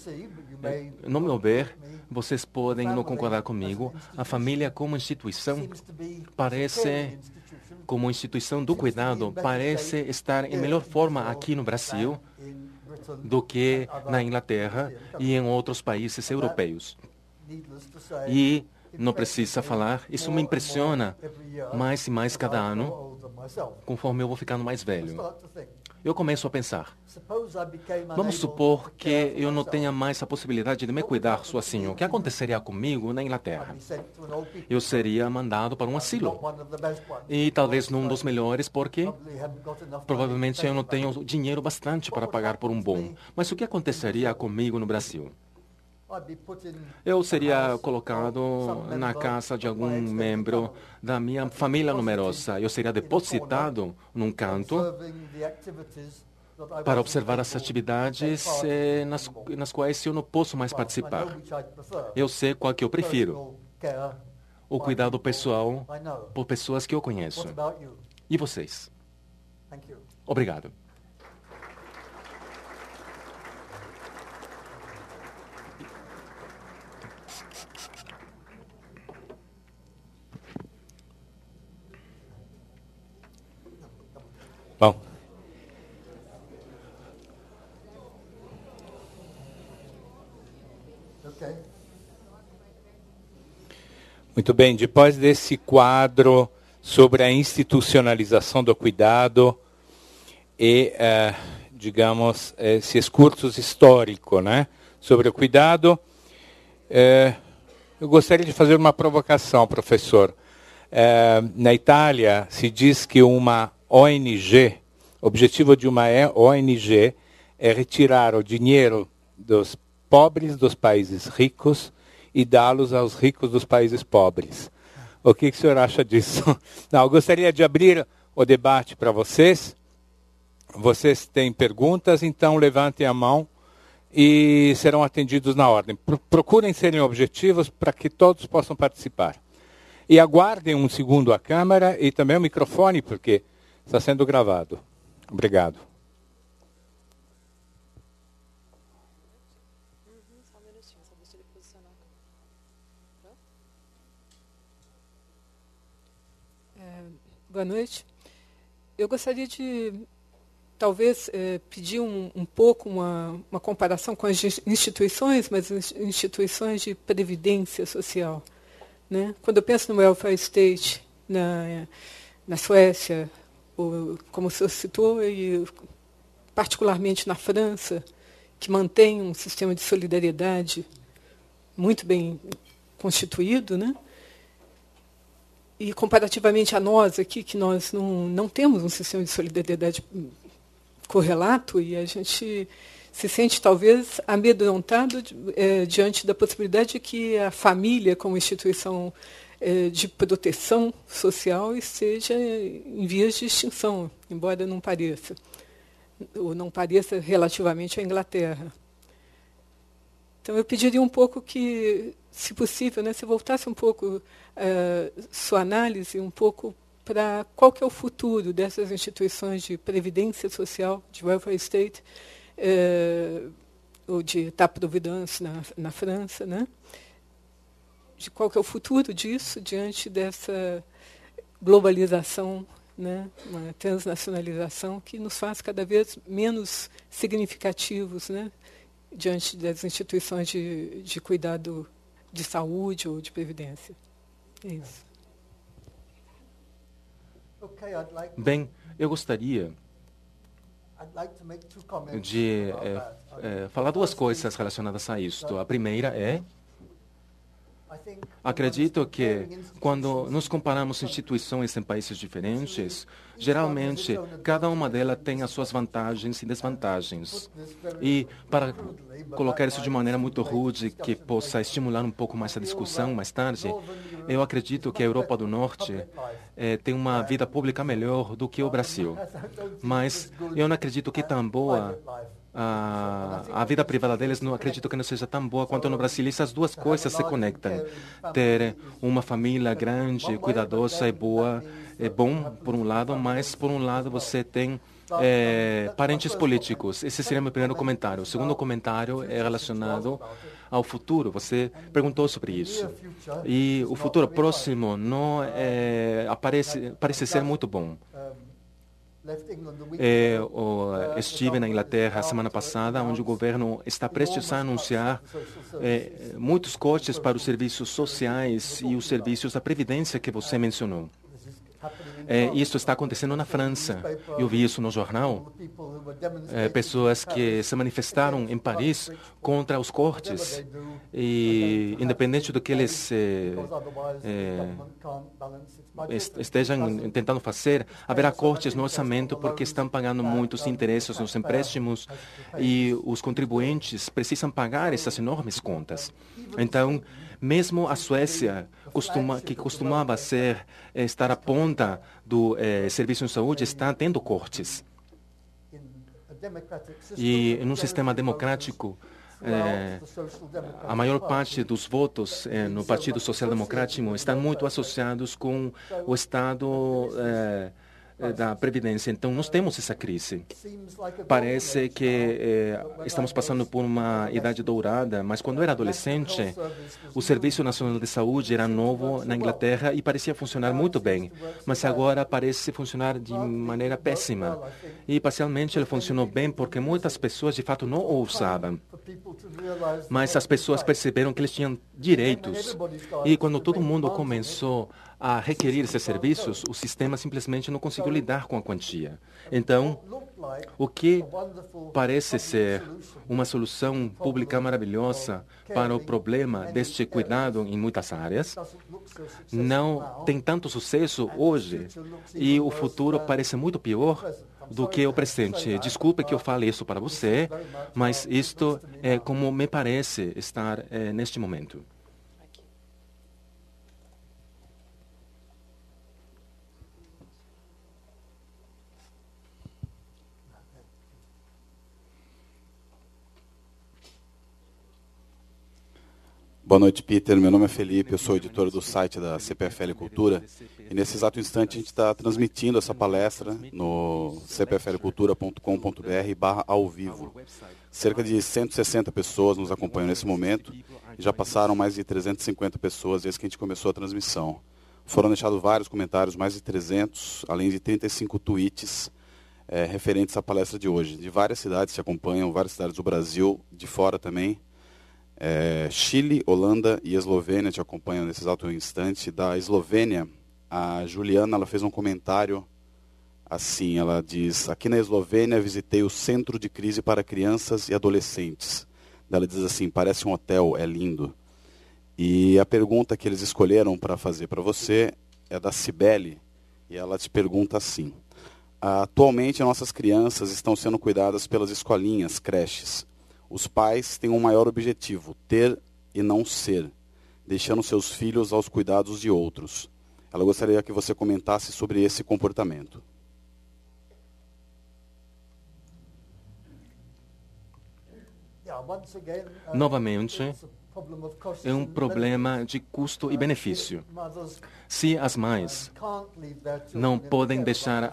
no meu ver, vocês podem não concordar comigo, a família como instituição parece, como instituição do cuidado, parece estar em melhor forma aqui no Brasil do que na Inglaterra e em outros países europeus. E não precisa falar, isso me impressiona mais e mais cada ano, conforme eu vou ficando mais velho. Eu começo a pensar, vamos supor que eu não tenha mais a possibilidade de me cuidar sozinho. O que aconteceria comigo na Inglaterra? Eu seria mandado para um asilo. E talvez num dos melhores, porque provavelmente eu não tenho dinheiro bastante para pagar por um bom. Mas o que aconteceria comigo no Brasil? Eu seria colocado na casa de algum membro da minha família numerosa. Eu seria depositado num canto para observar as atividades nas quais eu não posso mais participar. Eu sei qual que eu prefiro. O cuidado pessoal por pessoas que eu conheço. E vocês? Obrigado. Bom. Muito bem, depois desse quadro sobre a institucionalização do cuidado e, digamos, esse escurso histórico, né, sobre o cuidado, eu gostaria de fazer uma provocação, professor. Na Itália, se diz que uma ONG, o objetivo de uma ONG é retirar o dinheiro dos pobres dos países ricos e dá-los aos ricos dos países pobres. O que o senhor acha disso? Não, eu gostaria de abrir o debate para vocês. Vocês têm perguntas, então levantem a mão e serão atendidos na ordem. Procurem serem objetivos para que todos possam participar. E aguardem um segundo a câmera e também o microfone, porque está sendo gravado. Obrigado. Boa noite. Eu gostaria de, talvez, pedir um pouco uma comparação com as instituições, mas as instituições de previdência social. Né? Quando eu penso no welfare state na Suécia, como o senhor citou, e particularmente na França, que mantém um sistema de solidariedade muito bem constituído, né? E comparativamente a nós aqui, que nós não temos um sistema de solidariedade correlato, e a gente se sente talvez amedrontado diante da possibilidade de que a família, como instituição de proteção social, esteja em vias de extinção, embora não pareça, ou não pareça relativamente à Inglaterra. Então, eu pediria um pouco que, se possível, né, se voltasse um pouco sua análise, um pouco para qual que é o futuro dessas instituições de previdência social, de welfare state, ou de État-providence na França, né? De qual que é o futuro disso diante dessa globalização, né? Uma transnacionalização que nos faz cada vez menos significativos, né? Diante das instituições de cuidado de saúde ou de previdência. É isso. Bem, eu gostaria de falar duas coisas relacionadas a isto. A primeira é, acredito que, quando nos comparamos instituições em países diferentes, geralmente, cada uma delas tem as suas vantagens e desvantagens. E, para colocar isso de maneira muito rude, que possa estimular um pouco mais a discussão mais tarde, eu acredito que a Europa do Norte tem uma vida pública melhor do que o Brasil. Mas eu não acredito que tão boa a vida privada deles, não acredito que não seja tão boa quanto no Brasil. E essas duas coisas se conectam. Ter uma família grande, cuidadosa e boa é bom, por um lado, mas, por um lado, você tem parentes políticos. Esse seria meu primeiro comentário. O segundo comentário é relacionado ao futuro. Você perguntou sobre isso. E o futuro próximo não parece ser muito bom. Eu estive na Inglaterra semana passada, onde o governo está prestes a anunciar muitos cortes para os serviços sociais e os serviços da previdência que você mencionou. Isso está acontecendo na França. Eu vi isso no jornal. Pessoas que se manifestaram em Paris contra os cortes. E, independente do que eles estejam tentando fazer, haverá cortes no orçamento porque estão pagando muitos interesses nos empréstimos e os contribuintes precisam pagar essas enormes contas. Então, mesmo a Suécia, que costumava estar à ponta do serviço de saúde, está tendo cortes. E num sistema democrático, a maior parte dos votos no Partido Social Democrático estão muito associados com o Estado da Previdência. Então, nós temos essa crise. Parece que estamos passando por uma idade dourada, mas quando eu era adolescente, o Serviço Nacional de Saúde era novo na Inglaterra e parecia funcionar muito bem, mas agora parece funcionar de maneira péssima. E, parcialmente, ele funcionou bem porque muitas pessoas, de fato, não o usavam. Mas as pessoas perceberam que eles tinham direitos. E quando todo mundo começou a requerir esses serviços, o sistema simplesmente não conseguiu lidar com a quantia. Então, o que parece ser uma solução pública maravilhosa para o problema deste cuidado em muitas áreas, não tem tanto sucesso hoje e o futuro parece muito pior do que o presente. Desculpe que eu fale isso para você, mas isto é como me parece estar neste momento. Boa noite, Peter. Meu nome é Felipe, eu sou editor do site da CPFL Cultura. E nesse exato instante a gente está transmitindo essa palestra no cpflcultura.com.br/ao vivo. Cerca de 160 pessoas nos acompanham nesse momento e já passaram mais de 350 pessoas desde que a gente começou a transmissão. Foram deixados vários comentários, mais de 300, além de 35 tweets referentes à palestra de hoje. De várias cidades se acompanham, várias cidades do Brasil, de fora também. Chile, Holanda e Eslovênia te acompanham nesse exato instante. Da Eslovênia, a Juliana ela fez um comentário assim, ela diz: aqui na Eslovênia visitei o Centro de Crise para Crianças e Adolescentes. Ela diz assim: parece um hotel, é lindo. E a pergunta que eles escolheram para fazer para você é da Cibele, e ela te pergunta assim: atualmente nossas crianças estão sendo cuidadas pelas escolinhas, creches. Os pais têm um maior objetivo, ter e não ser, deixando seus filhos aos cuidados de outros. Ela gostaria que você comentasse sobre esse comportamento. Novamente, é um problema de custo e benefício. Se as mães não podem deixar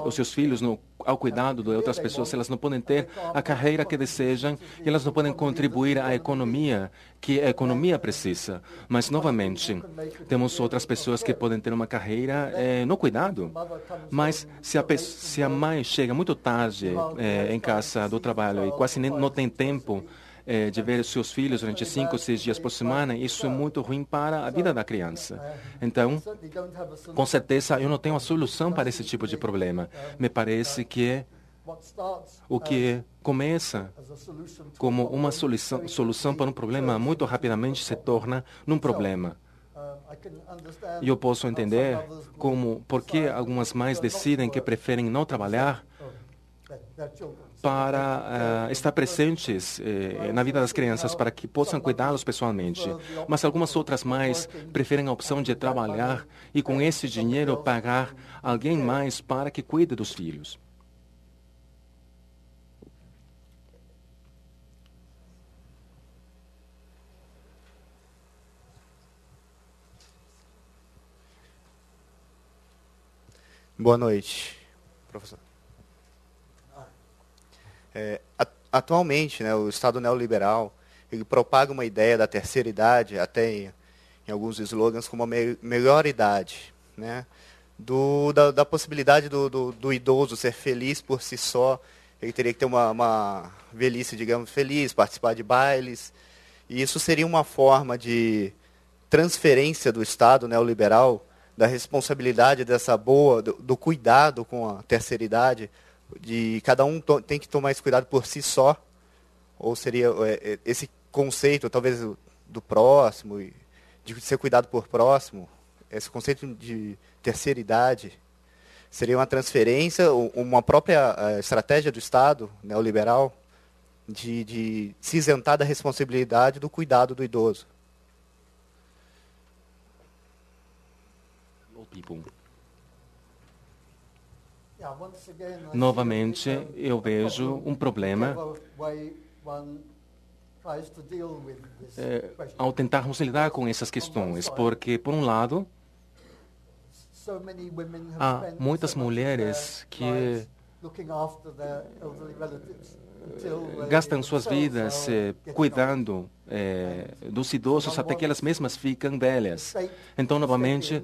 os seus filhos ao cuidado de outras pessoas, se elas não podem ter a carreira que desejam, e elas não podem contribuir à economia que a economia precisa. Mas, novamente, temos outras pessoas que podem ter uma carreira no cuidado. Mas se a mãe chega muito tarde em casa do trabalho e quase não tem tempo de ver os seus filhos durante 5 ou 6 dias por semana, isso é muito ruim para a vida da criança. Então, com certeza, eu não tenho a solução para esse tipo de problema. Me parece que o que começa como uma solução para um problema, muito rapidamente se torna num problema. E eu posso entender por que algumas mães decidem que preferem não trabalhar para estar presentes na vida das crianças, para que possam cuidá-los pessoalmente. Mas algumas outras mães preferem a opção de trabalhar e, com esse dinheiro, pagar alguém mais para que cuide dos filhos. Boa noite, professor. Atualmente, o Estado neoliberal ele propaga uma ideia da terceira idade, até em alguns slogans, como a melhor idade, né? Da possibilidade do idoso ser feliz por si só. Ele teria que ter uma velhice, digamos, feliz, participar de bailes. E isso seria uma forma de transferência do Estado neoliberal da responsabilidade do cuidado com a terceira idade, de cada um tem que tomar esse cuidado por si só, ou seria esse conceito, talvez, do próximo, de ser cuidado por próximo, esse conceito de terceira idade, seria uma transferência, uma própria estratégia do Estado neoliberal de se isentar da responsabilidade do cuidado do idoso. Novamente, eu vejo um problema ao tentarmos lidar com essas questões, porque, por um lado, há muitas mulheres que gastam suas vidas cuidando dos idosos até que elas mesmas ficam velhas. Então, novamente,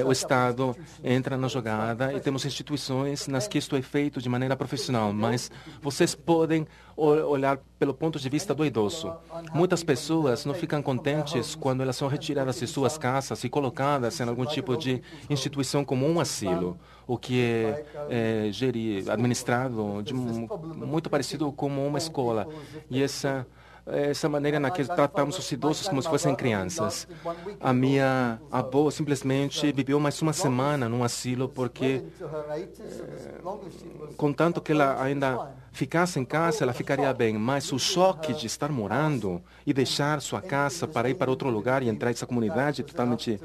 o Estado entra na jogada e temos instituições nas que isto é feito de maneira profissional, mas vocês podem olhar pelo ponto de vista do idoso. Muitas pessoas não ficam contentes quando elas são retiradas de suas casas e colocadas em algum tipo de instituição como um asilo, o que é administrado muito parecido como uma escola. E essa essa maneira na que tratamos os idosos como se fossem crianças. A minha avó simplesmente viveu mais uma semana num asilo porque, contanto que ela ainda ficasse em casa, ela ficaria bem. Mas o choque de estar morando e deixar sua casa para ir para outro lugar e entrar nessa comunidade totalmente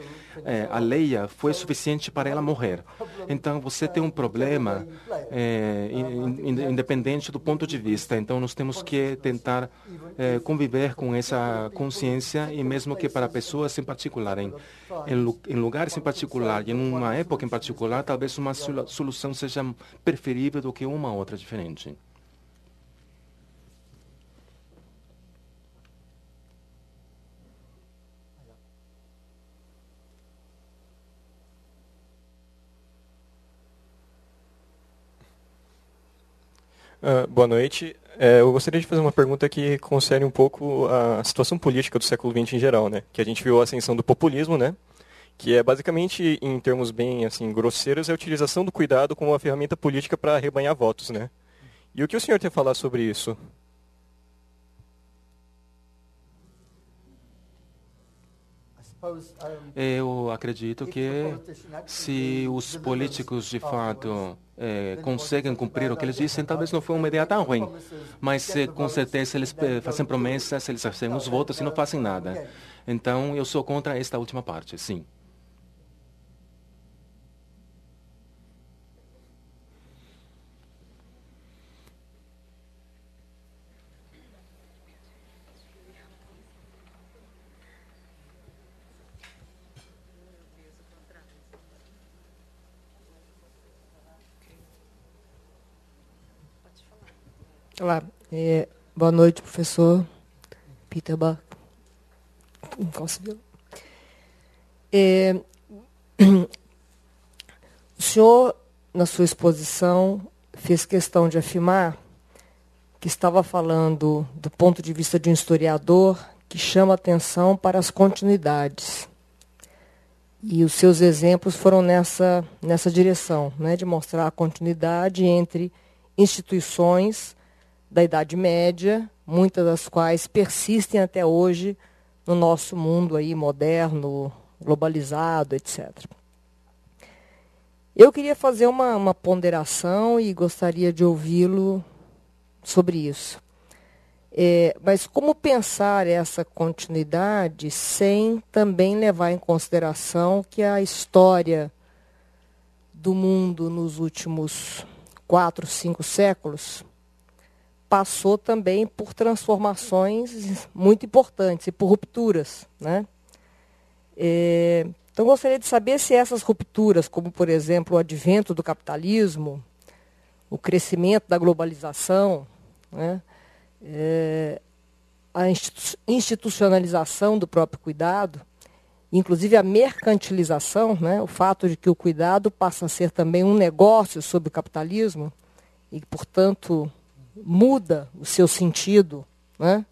alheia foi suficiente para ela morrer. Então, você tem um problema independente do ponto de vista. Então, nós temos que tentar conviver com essa consciência, e mesmo que para pessoas em particular, em lugares em particular e em uma época em particular, talvez uma solução seja preferível do que uma outra diferente. Boa noite. Eu gostaria de fazer uma pergunta que concerne um pouco a situação política do século XX em geral, né? Que a gente viu a ascensão do populismo, né? Que é basicamente, em termos bem assim grosseiros, a utilização do cuidado como uma ferramenta política para arrebanhar votos, né? E o que o senhor tem a falar sobre isso? Eu acredito que se os políticos de fato conseguem cumprir o que eles dizem, talvez não foi uma ideia tão ruim. Mas com certeza eles fazem promessas, eles recebem os votos e não fazem nada. Então eu sou contra esta última parte, sim. Olá, boa noite, professor Peter Bach. O senhor, na sua exposição, fez questão de afirmar que estava falando do ponto de vista de um historiador que chama atenção para as continuidades. E os seus exemplos foram nessa direção, né, de mostrar a continuidade entre instituições da Idade Média, muitas das quais persistem até hoje no nosso mundo aí moderno, globalizado, etc. Eu queria fazer uma ponderação e gostaria de ouvi-lo sobre isso. Mas como pensar essa continuidade sem também levar em consideração que a história do mundo nos últimos 4, 5 séculos passou também por transformações muito importantes e por rupturas, né? Então, gostaria de saber se essas rupturas, como, por exemplo, o advento do capitalismo, o crescimento da globalização, né, a institucionalização do próprio cuidado, inclusive a mercantilização, né, o fato de que o cuidado passa a ser também um negócio sob o capitalismo e, portanto, muda o seu sentido, né?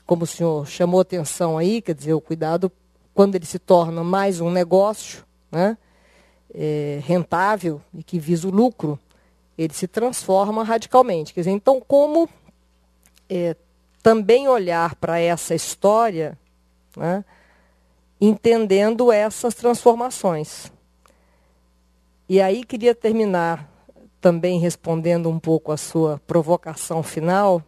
Como o senhor chamou atenção aí, quer dizer, o cuidado, quando ele se torna mais um negócio, né, rentável e que visa o lucro, ele se transforma radicalmente. Quer dizer, então, como também olhar para essa história, né, entendendo essas transformações. E aí queria terminar também respondendo um pouco a sua provocação final,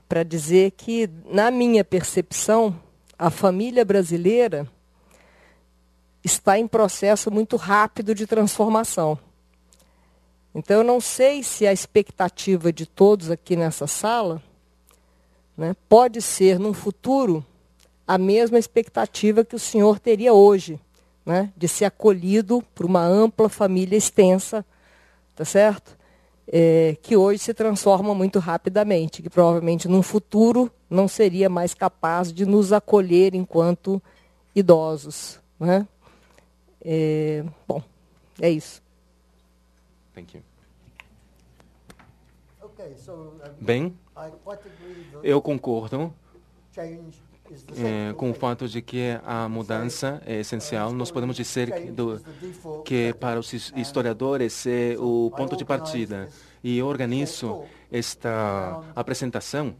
para dizer que, na minha percepção, a família brasileira está em processo muito rápido de transformação. Então, eu não sei se a expectativa de todos aqui nessa sala, né, pode ser, num futuro, a mesma expectativa que o senhor teria hoje, né, de ser acolhido por uma ampla família extensa, tá certo? Que hoje se transforma muito rapidamente, que provavelmente num futuro não seria mais capaz de nos acolher enquanto idosos, né? Bom, é isso. Thank you. Bem, eu concordo com o fato de que a mudança é essencial. Nós podemos dizer que para os historiadores é o ponto de partida. E eu organizo esta apresentação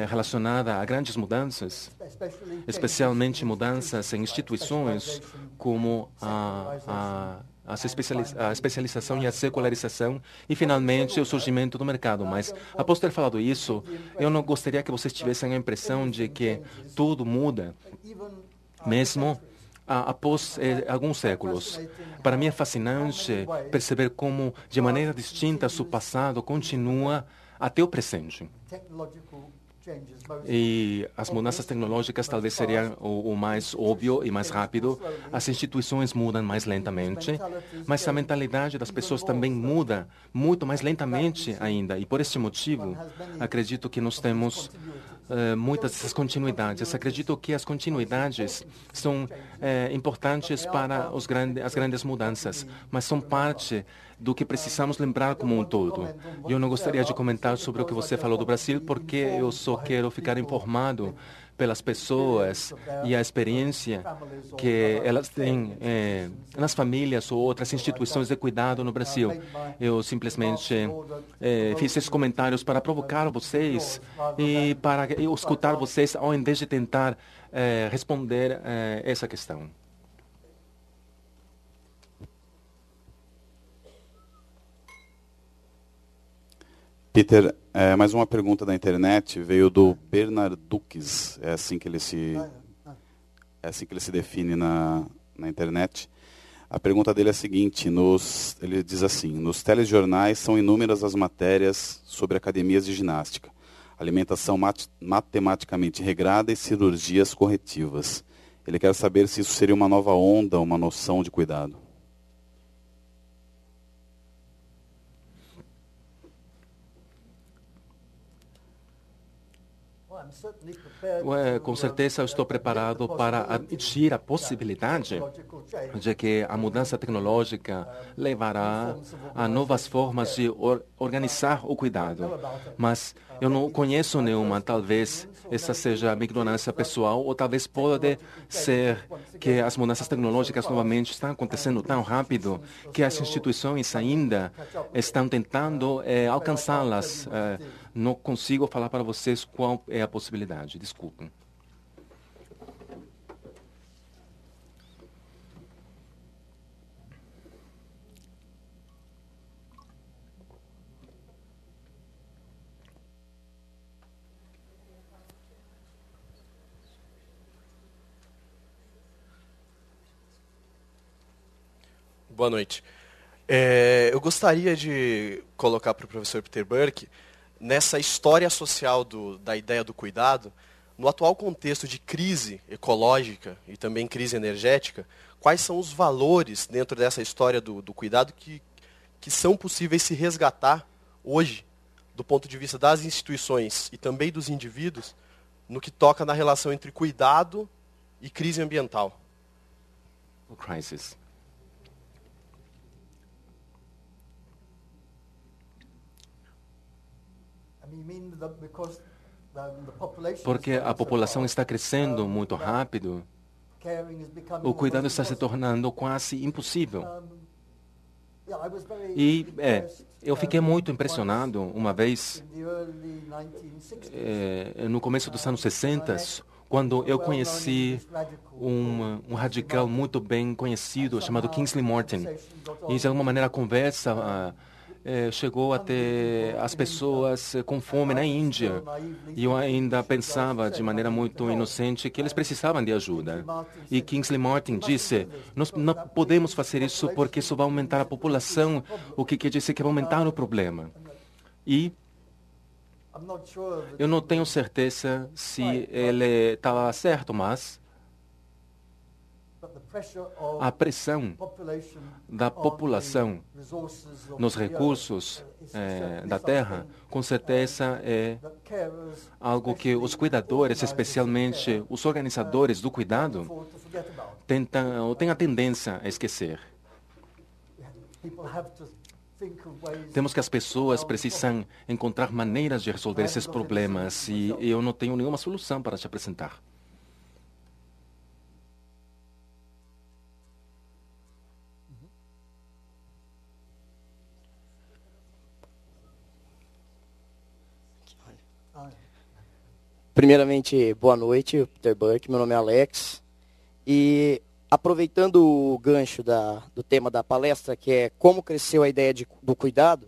relacionada a grandes mudanças, especialmente mudanças em instituições como a especialização e a secularização e, finalmente, o surgimento do mercado. Mas, após ter falado isso, eu não gostaria que vocês tivessem a impressão de que tudo muda, mesmo após alguns séculos. Para mim é fascinante perceber como, de maneira distinta, o passado continua até o presente. E as mudanças tecnológicas talvez seriam o mais óbvio e mais rápido. As instituições mudam mais lentamente, mas a mentalidade das pessoas também muda muito mais lentamente ainda. E por este motivo, acredito que nós temos muitas dessas continuidades. Acredito que as continuidades são importantes para as grandes mudanças, mas são parte do que precisamos lembrar como um todo. Eu não gostaria de comentar sobre o que você falou do Brasil, porque eu só quero ficar informado pelas pessoas e a experiência que elas têm nas famílias ou outras instituições de cuidado no Brasil. Eu simplesmente fiz esses comentários para provocar vocês e para escutar vocês, ao invés de tentar responder essa questão. Peter, mais uma pergunta da internet, veio do Bernarduques, é assim que ele se define na internet. A pergunta dele é a seguinte, ele diz assim: nos telejornais são inúmeras as matérias sobre academias de ginástica, alimentação matematicamente regrada e cirurgias corretivas. Ele quer saber se isso seria uma nova onda, uma noção de cuidado. Com certeza eu estou preparado para admitir a possibilidade de que a mudança tecnológica levará a novas formas de organizar o cuidado. Mas eu não conheço nenhuma, talvez essa seja a minha ignorância pessoal, ou talvez pode ser que as mudanças tecnológicas novamente estão acontecendo tão rápido que as instituições ainda estão tentando alcançá-las. Não consigo falar para vocês qual é a possibilidade. Desculpem. Boa noite. Eu gostaria de colocar para o professor Peter Burke, nessa história social da ideia do cuidado, no atual contexto de crise ecológica e também crise energética, quais são os valores dentro dessa história do cuidado que são possíveis se resgatar hoje, do ponto de vista das instituições e também dos indivíduos, no que toca na relação entre cuidado e crise ambiental? Crisis. Porque a população está crescendo muito rápido, o cuidado está se tornando quase impossível. E eu fiquei muito impressionado uma vez, no começo dos anos 60, quando eu conheci um radical muito bem conhecido chamado Kingsley Morton. E, de alguma maneira, a conversa chegou até as pessoas com fome na Índia. E eu ainda pensava, de maneira muito inocente, que eles precisavam de ajuda. E Kingsley Morton disse: nós não podemos fazer isso porque isso vai aumentar a população, o que quer dizer que vai aumentar o problema. E eu não tenho certeza se ele estava certo, mas a pressão da população nos recursos da terra, com certeza é algo que os cuidadores, especialmente os organizadores do cuidado, têm a tendência a esquecer. Temos que as pessoas precisam encontrar maneiras de resolver esses problemas e eu não tenho nenhuma solução para te apresentar. Primeiramente, boa noite, Peter Burke, meu nome é Alex. E aproveitando o gancho do tema da palestra, que é como cresceu a ideia do cuidado,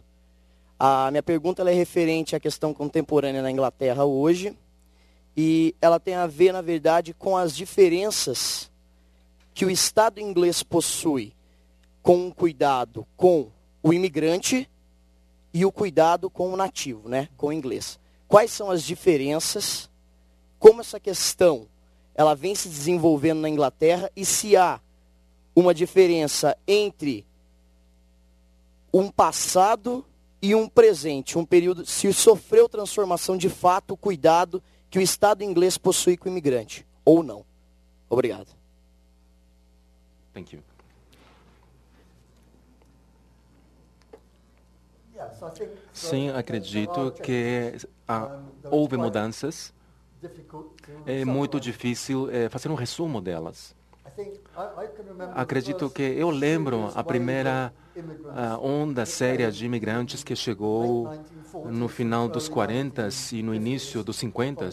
a minha pergunta ela é referente à questão contemporânea na Inglaterra hoje, e ela tem a ver, na verdade, com as diferenças que o Estado inglês possui com o cuidado com o imigrante e o cuidado com o nativo, né, com o inglês. Quais são as diferenças, como essa questão ela vem se desenvolvendo na Inglaterra e se há uma diferença entre um passado e um presente, um período, se sofreu transformação de fato o cuidado que o Estado inglês possui com o imigrante, ou não. Obrigado. Thank you. Sim, acredito que houve mudanças. É muito difícil fazer um resumo delas. Acredito que eu lembro a primeira onda séria de imigrantes que chegou no final dos 40 e no início dos 50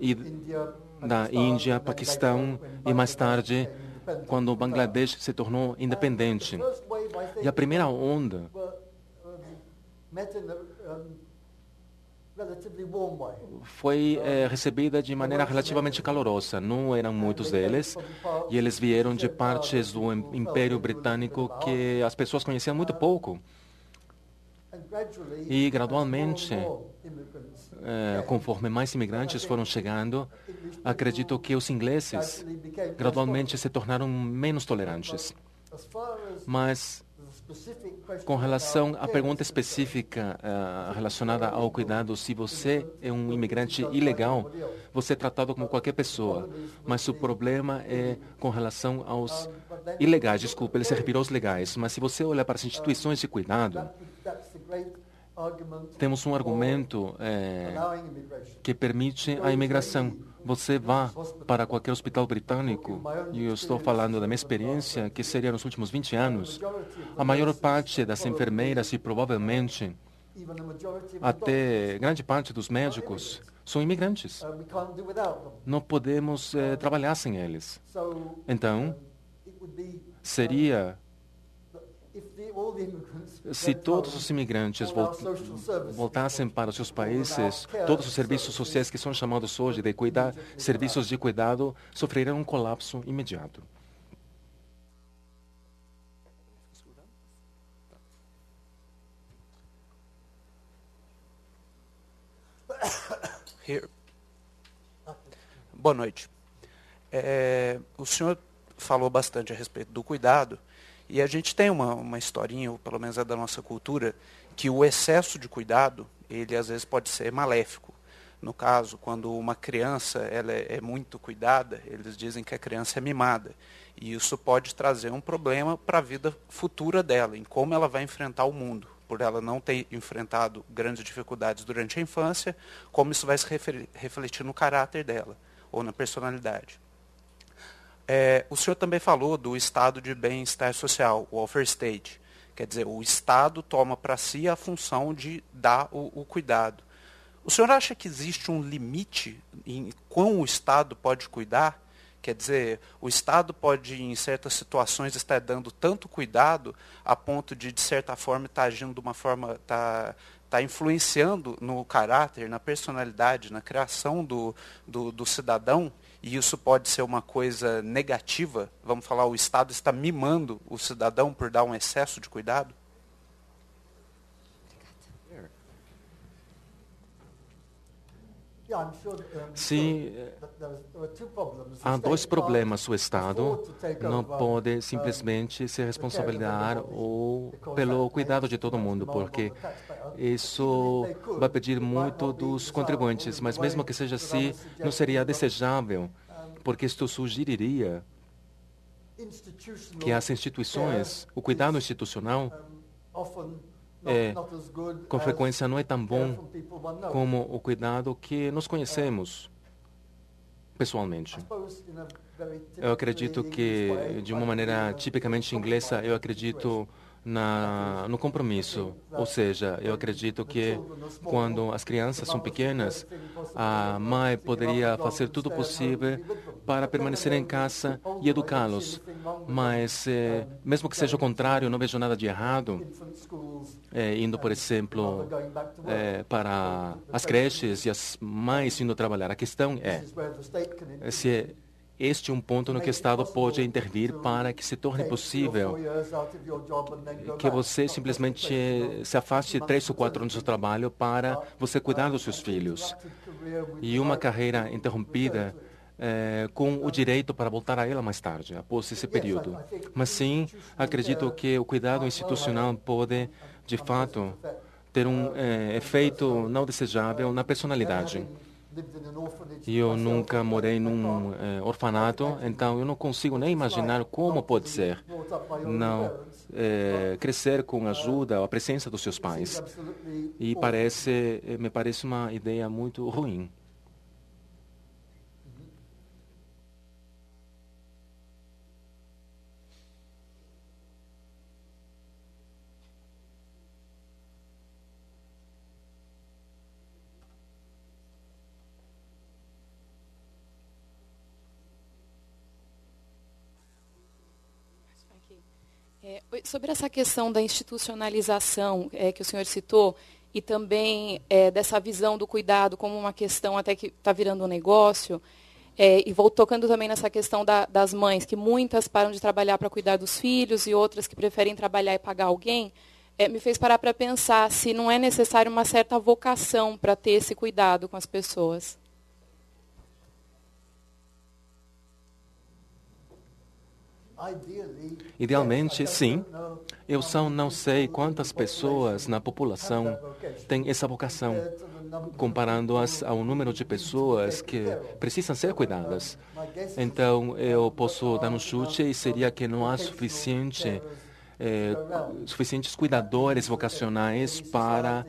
e da Índia, Paquistão e mais tarde quando o Bangladesh se tornou independente. E a primeira onda foi recebida de maneira relativamente calorosa. Não eram muitos deles, e eles vieram de partes do Império Britânico que as pessoas conheciam muito pouco. E gradualmente, conforme mais imigrantes foram chegando, acredito que os ingleses gradualmente se tornaram menos tolerantes. Mas com relação à pergunta específica relacionada ao cuidado, se você é um imigrante ilegal, você é tratado como qualquer pessoa. Mas o problema é com relação aos ilegais, desculpa, ele se referiu aos legais. Mas se você olhar para as instituições de cuidado, temos um argumento que permite a imigração. Você vá para qualquer hospital britânico, e eu estou falando da minha experiência, que seria nos últimos 20 anos, a maior parte das enfermeiras e provavelmente até grande parte dos médicos são imigrantes. Não podemos trabalhar sem eles. Então, seria... Se todos os imigrantes voltassem para os seus países, todos os serviços sociais que são chamados hoje de serviços de cuidado sofreriam um colapso imediato. Boa noite. O senhor falou bastante a respeito do cuidado. E a gente tem uma historinha, ou pelo menos é da nossa cultura, que o excesso de cuidado, ele às vezes pode ser maléfico. No caso, quando uma criança ela é muito cuidada, eles dizem que a criança é mimada. E isso pode trazer um problema para a vida futura dela, em como ela vai enfrentar o mundo. Por ela não ter enfrentado grandes dificuldades durante a infância, como isso vai se refletir no caráter dela, ou na personalidade. O senhor também falou do estado de bem-estar social, o welfare state. Quer dizer, o Estado toma para si a função de dar o cuidado. O senhor acha que existe um limite em como o Estado pode cuidar? Quer dizer, o Estado pode, em certas situações, estar dando tanto cuidado a ponto de certa forma, estar agindo de uma forma, está influenciando no caráter, na personalidade, na criação do cidadão, e isso pode ser uma coisa negativa, vamos falar, o Estado está mimando o cidadão por dar um excesso de cuidado? Sim, há dois problemas. O Estado não pode simplesmente se responsabilizar pelo cuidado de todo mundo, porque isso vai pedir muito dos contribuintes, mas mesmo que seja assim, não seria desejável, porque isto sugeriria que as instituições, o cuidado institucional, com frequência não é tão bom como o cuidado que nós conhecemos pessoalmente. Eu acredito que, de uma maneira tipicamente inglesa, eu acredito no compromisso. Ou seja, eu acredito que quando as crianças são pequenas, a mãe poderia fazer tudo possível para permanecer em casa e educá-los. Mas, mesmo que seja o contrário, não vejo nada de errado indo, por exemplo, para as creches e as mães indo trabalhar. A questão é se este é um ponto no que o Estado pode intervir para que se torne possível que você simplesmente se afaste 3 ou 4 anos do trabalho para você cuidar dos seus filhos. E uma carreira interrompida com o direito para voltar a ela mais tarde, após esse período. Mas sim, acredito que o cuidado institucional pode, de fato, ter um efeito não desejável na personalidade. Eu nunca morei num orfanato, então eu não consigo nem imaginar como pode ser não crescer com a ajuda, a presença dos seus pais. E me parece uma ideia muito ruim. Sobre essa questão da institucionalização que o senhor citou, e também dessa visão do cuidado como uma questão até que está virando um negócio, e vou tocando também nessa questão das mães, que muitas param de trabalhar para cuidar dos filhos e outras que preferem trabalhar e pagar alguém, me fez parar para pensar se não é necessário uma certa vocação para ter esse cuidado com as pessoas. Idealmente, sim. Eu só não sei quantas pessoas na população têm essa vocação, comparando-as ao número de pessoas que precisam ser cuidadas. Então, eu posso dar um chute e seria que não há suficientes cuidadores vocacionais para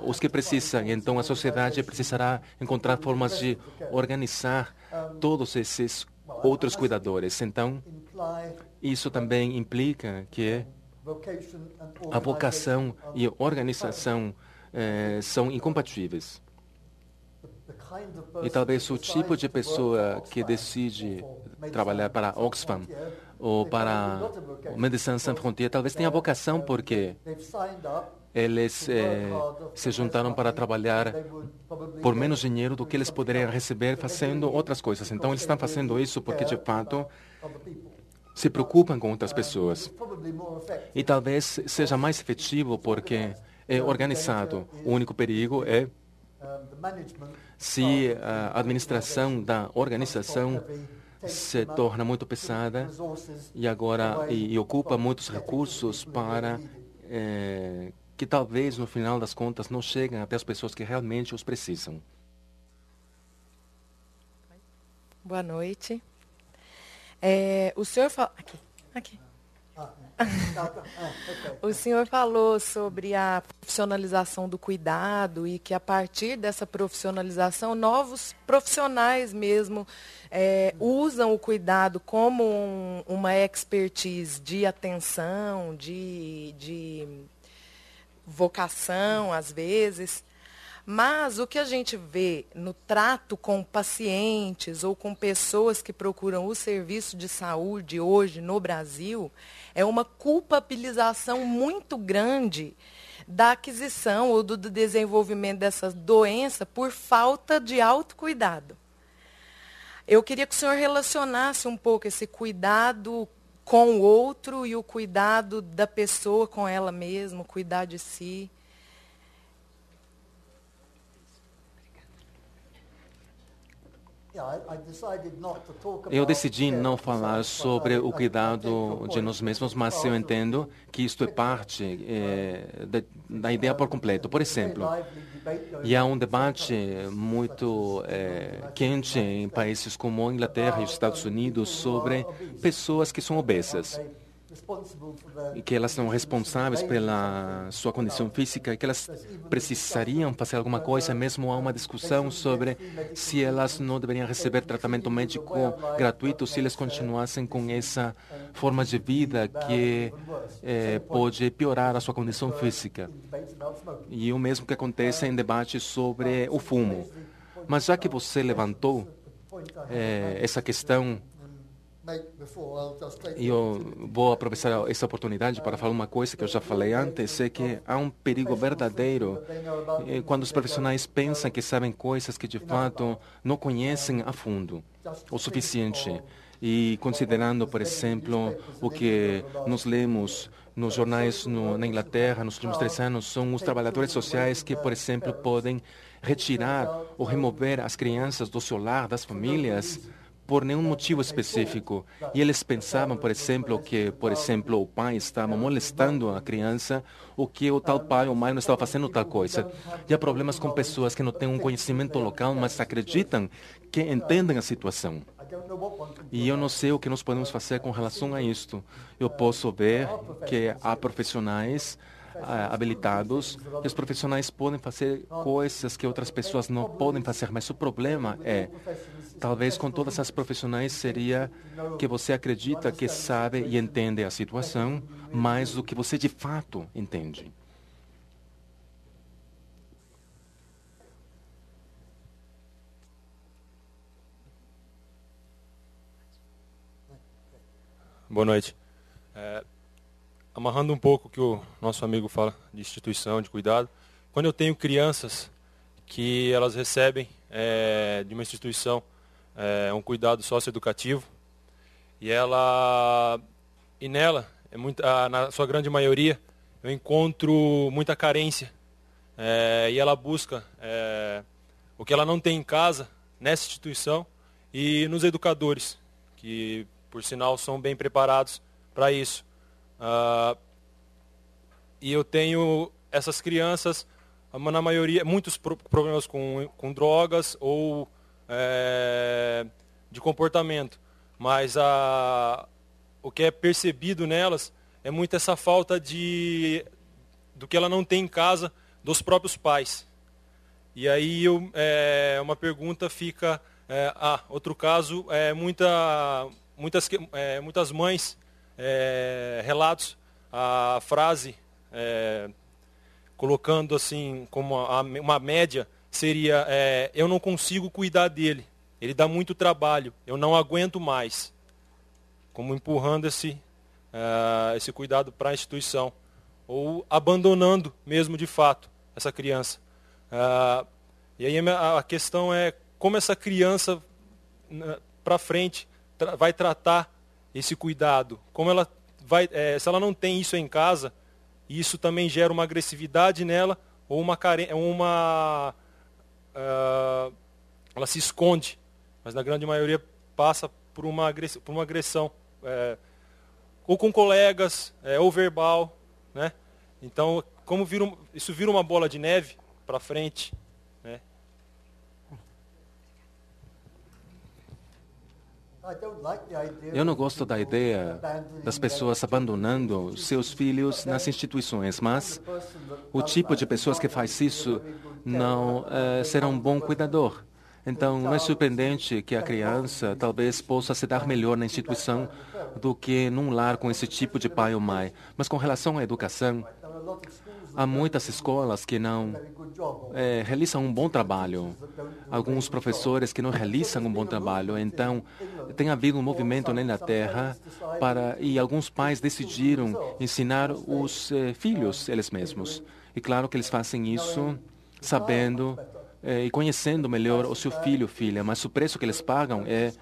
os que precisam. Então, a sociedade precisará encontrar formas de organizar todos esses outros cuidadores. Então, isso também implica que a vocação e a organização são incompatíveis. E talvez o tipo de pessoa que decide trabalhar para Oxfam ou para Médecins Sans Frontières talvez tenha vocação porque eles se juntaram para trabalhar por menos dinheiro do que eles poderiam receber fazendo outras coisas. Então, eles estão fazendo isso porque, de fato, se preocupam com outras pessoas. E talvez seja mais efetivo porque é organizado. O único perigo é se a administração da organização se torna muito pesada e ocupa muitos recursos para que talvez, no final das contas, não cheguem até as pessoas que realmente os precisam. Boa noite. O senhor aqui. O senhor falou sobre a profissionalização do cuidado e que, a partir dessa profissionalização, novos profissionais mesmo usam o cuidado como uma expertise de atenção, de vocação, às vezes. Mas o que a gente vê no trato com pacientes ou com pessoas que procuram o serviço de saúde hoje no Brasil é uma culpabilização muito grande da aquisição ou do desenvolvimento dessa doença por falta de autocuidado. Eu queria que o senhor relacionasse um pouco esse cuidado com o outro e o cuidado da pessoa com ela mesma, cuidar de si. Eu decidi não falar sobre o cuidado de nós mesmos, mas eu entendo que isto é parte da ideia por completo. Por exemplo, e há um debate muito quente em países como a Inglaterra e os Estados Unidos sobre pessoas que são obesas. e que elas são responsáveis pela sua condição física e que elas precisariam fazer alguma coisa, mesmo há uma discussão sobre se elas não deveriam receber tratamento médico gratuito se elas continuassem com essa forma de vida que pode piorar a sua condição física. E o mesmo que acontece em debates sobre o fumo. Mas já que você levantou essa questão, eu vou aproveitar essa oportunidade para falar uma coisa que eu já falei antes, é que há um perigo verdadeiro quando os profissionais pensam que sabem coisas que de fato não conhecem a fundo o suficiente. E considerando, por exemplo, o que nós lemos nos jornais na Inglaterra nos últimos 3 anos, são os trabalhadores sociais que, por exemplo, podem retirar ou remover as crianças do seu lar, das famílias, por nenhum motivo específico. E eles pensavam, por exemplo, que, o pai estava molestando a criança, ou que o tal pai ou mãe não estava fazendo tal coisa. E há problemas com pessoas que não têm um conhecimento local, mas acreditam que entendem a situação. E eu não sei o que nós podemos fazer com relação a isto. Eu posso ver que há profissionais habilitados, e os profissionais podem fazer coisas que outras pessoas não podem fazer, mas o problema é, talvez com todas as profissionais, seria que você acredita que sabe e entende a situação mais do que você de fato entende. Boa noite. Amarrando um pouco o que o nosso amigo fala de instituição, de cuidado, quando eu tenho crianças que elas recebem de uma instituição um cuidado socioeducativo e nela, na sua grande maioria, eu encontro muita carência e ela busca o que ela não tem em casa, nessa instituição e nos educadores, que por sinal são bem preparados para isso. E eu tenho essas crianças, na maioria, muitos problemas com drogas ou de comportamento. Mas o que é percebido nelas é muito essa falta do que ela não tem em casa dos próprios pais. E aí uma pergunta fica... outro caso, muitas mães... relatos, a frase colocando assim como uma média seria eu não consigo cuidar dele, ele dá muito trabalho, eu não aguento mais, como empurrando esse cuidado para a instituição ou abandonando mesmo de fato essa criança. E aí a questão é como essa criança para frente vai tratar esse cuidado, como ela vai, se ela não tem isso em casa, isso também gera uma agressividade nela ou ela se esconde, mas na grande maioria passa por uma agressão, ou com colegas, ou verbal, né? Então, isso vira uma bola de neve para frente, né? Eu não gosto da ideia das pessoas abandonando seus filhos nas instituições, mas o tipo de pessoas que faz isso não será um bom cuidador. Então, não é surpreendente que a criança talvez possa se dar melhor na instituição do que num lar com esse tipo de pai ou mãe. Mas com relação à educação, há muitas escolas que não realizam um bom trabalho. Alguns professores que não realizam um bom trabalho. Então, tem havido um movimento na Inglaterra e alguns pais decidiram ensinar os filhos eles mesmos. E claro que eles fazem isso sabendo e conhecendo melhor o seu filho ou filha, mas o preço que eles pagam é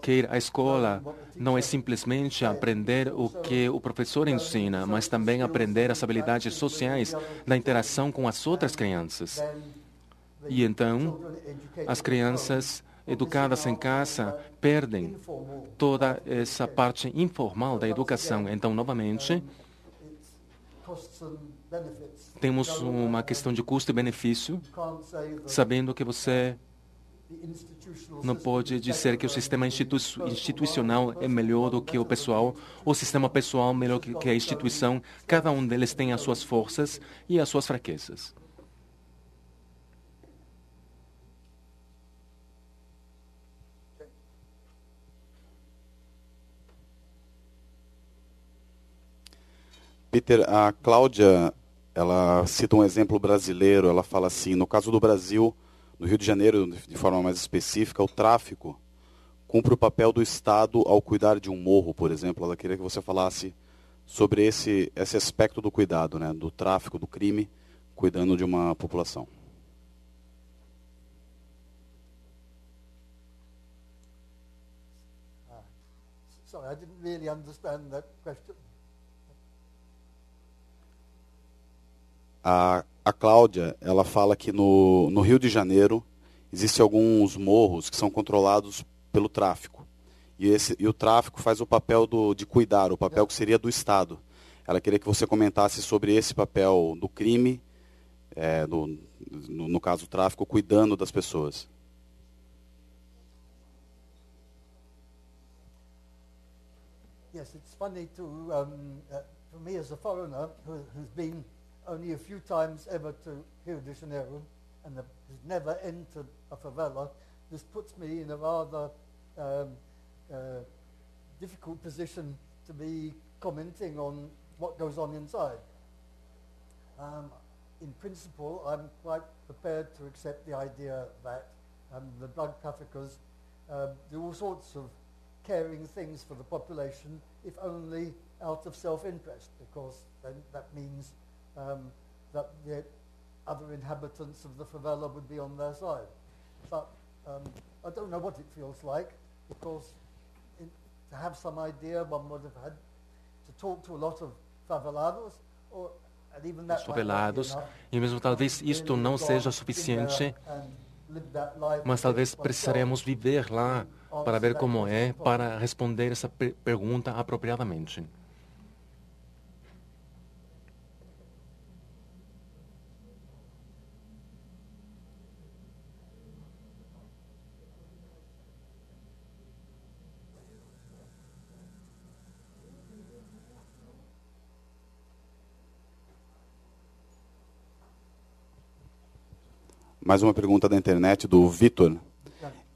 que ir à escola não é simplesmente aprender o que o professor ensina, mas também aprender as habilidades sociais da interação com as outras crianças. E então, as crianças educadas em casa perdem toda essa parte informal da educação. Então, novamente, temos uma questão de custo e benefício, sabendo que você Não pode dizer que o sistema institucional é melhor do que o pessoal, ou o sistema pessoal melhor que a instituição. Cada um deles tem as suas forças e as suas fraquezas. Peter, a Cláudia, ela cita um exemplo brasileiro. Ela fala assim: no caso do Brasil, no Rio de Janeiro, de forma mais específica, o tráfico cumpre o papel do Estado ao cuidar de um morro, por exemplo. Ela queria que você falasse sobre esse aspecto do cuidado, né, do tráfico, do crime, cuidando de uma população. Sorry, I didn't really understand that question. A Cláudia, ela fala que no Rio de Janeiro existem alguns morros que são controlados pelo tráfico. E o tráfico faz o papel de cuidar, o papel que seria do Estado. Ela queria que você comentasse sobre esse papel do crime, no caso o tráfico, cuidando das pessoas. Yes, it's funny for me as a foreigner who's been only a few times ever to Rio de Janeiro and has never entered a favela. This puts me in a rather difficult position to be commenting on what goes on inside. In principle, I'm quite prepared to accept the idea that the drug traffickers do all sorts of caring things for the population, if only out of self-interest, because then that means that the other inhabitants of the favela would be on their side. But I don't know what it feels like, because to have some idea, one would have had to talk to a lot of favelados, and even that favelados, e mesmo talvez isto não seja suficiente, mas talvez precisaremos viver lá para ver como é, para responder essa pergunta apropriadamente. Mais uma pergunta da internet, do Vitor.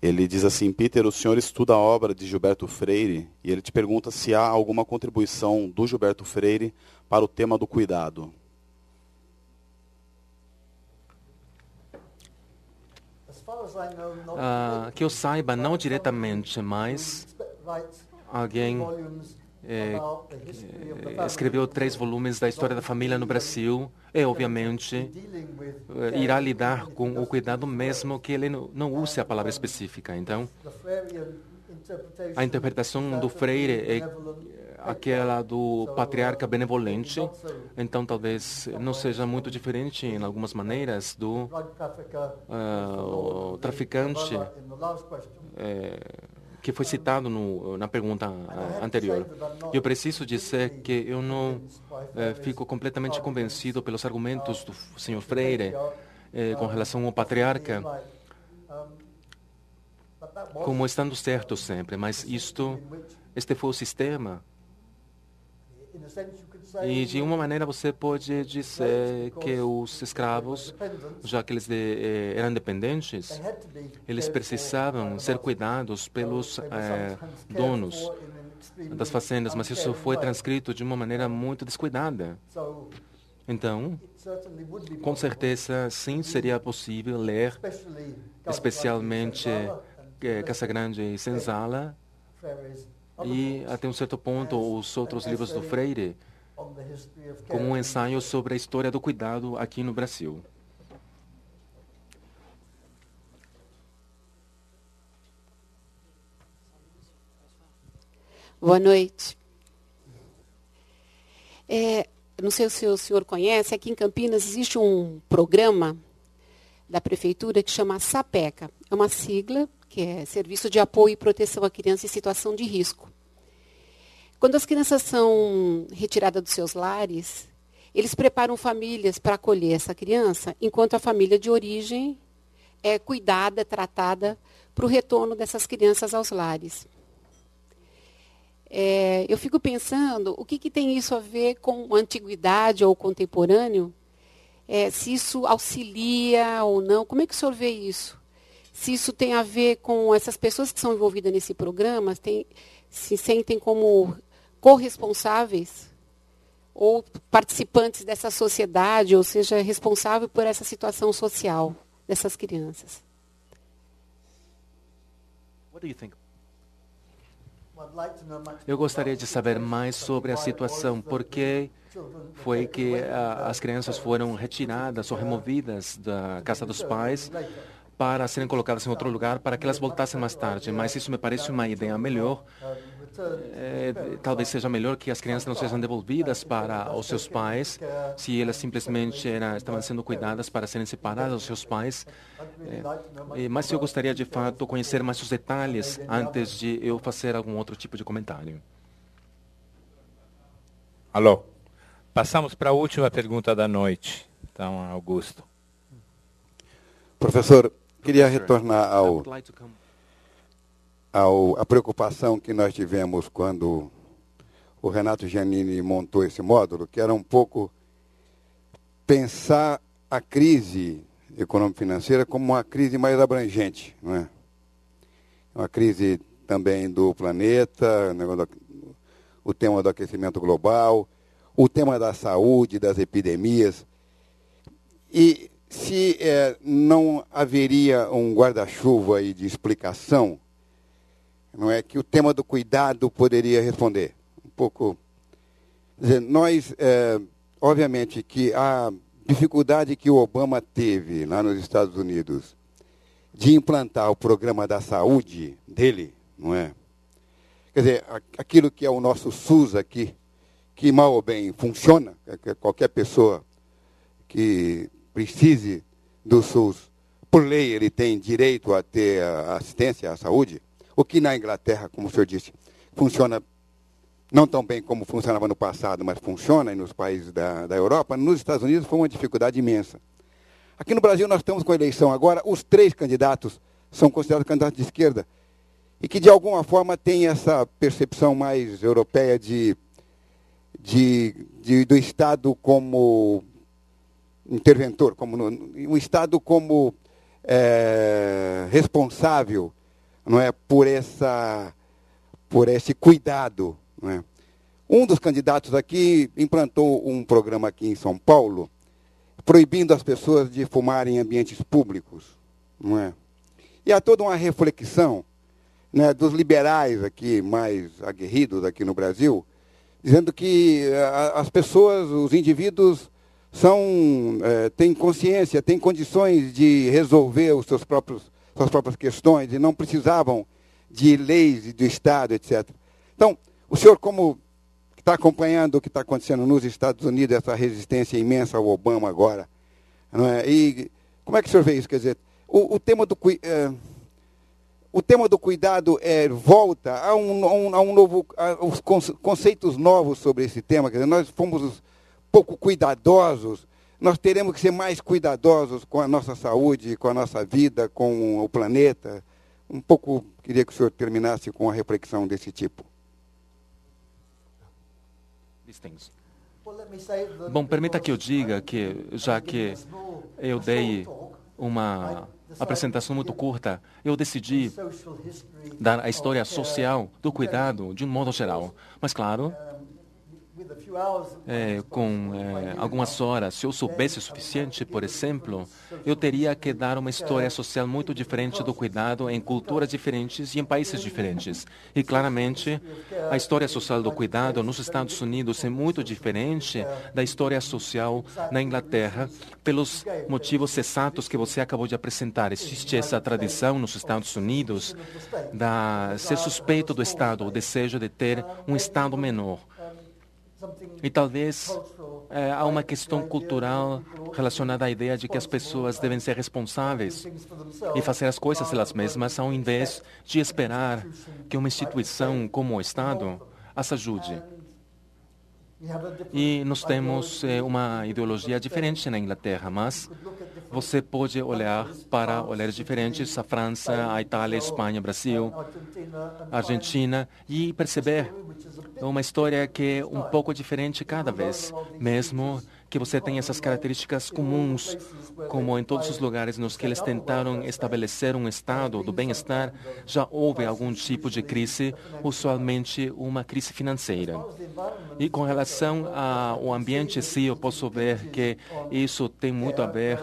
Ele diz assim: Peter, o senhor estuda a obra de Gilberto Freire e ele te pergunta se há alguma contribuição do Gilberto Freire para o tema do cuidado. Que eu saiba, não diretamente, mas alguém escreveu 3 volumes da história da família no Brasil e, obviamente, irá lidar com o cuidado mesmo que ele não use a palavra específica. Então, a interpretação do Freire é aquela do patriarca benevolente, então talvez não seja muito diferente em algumas maneiras do traficante que foi citado na pergunta anterior. Eu preciso dizer que eu não fico completamente convencido pelos argumentos do Sr. Freire com relação ao patriarca, como estando certo sempre, mas este foi o sistema. E de uma maneira você pode dizer que os escravos, já que eles eram dependentes, eles precisavam ser cuidados pelos donos das fazendas, mas isso foi transcrito de uma maneira muito descuidada. Então, com certeza, sim, seria possível ler, especialmente Casagrande e Senzala, e, até um certo ponto, os outros livros do Freire, como um ensaio sobre a história do cuidado aqui no Brasil. Boa noite. Não sei se o senhor conhece, aqui em Campinas existe um programa da Prefeitura que chama SAPECA. É uma sigla que é Serviço de Apoio e Proteção à Criança em Situação de Risco. Quando as crianças são retiradas dos seus lares, eles preparam famílias para acolher essa criança, enquanto a família de origem cuidada, tratada para o retorno dessas crianças aos lares. Eu fico pensando, o que tem isso a ver com antiguidade ou contemporâneo? Se isso auxilia ou não, como é que o senhor vê isso? Se isso tem a ver com essas pessoas que são envolvidas nesse programa, se sentem como corresponsáveis ou participantes dessa sociedade, ou seja, responsável por essa situação social dessas crianças. What do you think? Eu gostaria de saber mais sobre a situação, porque foi que as crianças foram retiradas ou removidas da casa dos pais para serem colocadas em outro lugar, para que elas voltassem mais tarde. Mas isso me parece uma ideia melhor. Talvez seja melhor que as crianças não sejam devolvidas para os seus pais, se elas simplesmente estavam sendo cuidadas para serem separadas dos seus pais. Mas eu gostaria, de fato, conhecer mais os detalhes antes de eu fazer algum outro tipo de comentário. Alô, passamos para a última pergunta da noite. Então, Augusto. Professor, queria retornar a preocupação que nós tivemos quando o Renato Giannini montou esse módulo, que era um pouco pensar a crise econômico-financeira como uma crise mais abrangente, não é? Uma crise também do planeta, o tema do aquecimento global, o tema da saúde, das epidemias. E se não haveria um guarda-chuva aí de explicação, não é, que o tema do cuidado poderia responder? Um pouco. Quer dizer, nós, obviamente, que a dificuldade que o Obama teve lá nos Estados Unidos de implantar o programa da saúde dele, não é? Quer dizer, aquilo que é o nosso SUS aqui, que mal ou bem funciona, qualquer pessoa que precise do SUS, por lei, ele tem direito a ter assistência à saúde. O que na Inglaterra, como o senhor disse, funciona não tão bem como funcionava no passado, mas funciona nos países da Europa. Nos Estados Unidos foi uma dificuldade imensa. Aqui no Brasil nós estamos com a eleição agora, os 3 candidatos são considerados candidatos de esquerda, e que de alguma forma tem essa percepção mais europeia do Estado como interventor, um Estado como responsável, não é, por esse cuidado, não é? Um dos candidatos aqui implantou um programa aqui em São Paulo, proibindo as pessoas de fumarem em ambientes públicos, não é? E há toda uma reflexão, né, dos liberais aqui, mais aguerridos aqui no Brasil, dizendo que as pessoas, os indivíduos, têm consciência, têm condições de resolver suas próprias questões e não precisavam de leis do Estado, etc. Então, o senhor, como está acompanhando o que está acontecendo nos Estados Unidos, essa resistência imensa ao Obama agora, não é? E como é que o senhor vê isso? Quer dizer, o tema do cuidado volta a os conceitos novos sobre esse tema. Quer dizer, nós fomos pouco cuidadosos. Nós teremos que ser mais cuidadosos com a nossa saúde, com a nossa vida, com o planeta. Um pouco, queria que o senhor terminasse com uma reflexão desse tipo. Bom, permita que eu diga que, já que eu dei uma apresentação muito curta, eu decidi dar a história social do cuidado de um modo geral. Mas, claro, com algumas horas, se eu soubesse o suficiente, por exemplo, eu teria que dar uma história social muito diferente do cuidado em culturas diferentes e em países diferentes. E, claramente, a história social do cuidado nos Estados Unidos é muito diferente da história social na Inglaterra, pelos motivos exatos que você acabou de apresentar. Existe essa tradição nos Estados Unidos de ser suspeito do Estado, o desejo de ter um Estado menor. E talvez há uma questão cultural relacionada à ideia de que as pessoas devem ser responsáveis e fazer as coisas elas mesmas, ao invés de esperar que uma instituição como o Estado as ajude. E nós temos uma ideologia diferente na Inglaterra, mas você pode olhar para olhares diferentes, a França, a Itália, a Espanha, Brasil, a Argentina, e perceber uma história que é um pouco diferente cada vez, mesmo que você tem essas características comuns, como em todos os lugares nos que eles tentaram estabelecer um estado do bem-estar, já houve algum tipo de crise, usualmente uma crise financeira. E com relação ao ambiente, sim, eu posso ver que isso tem muito a ver,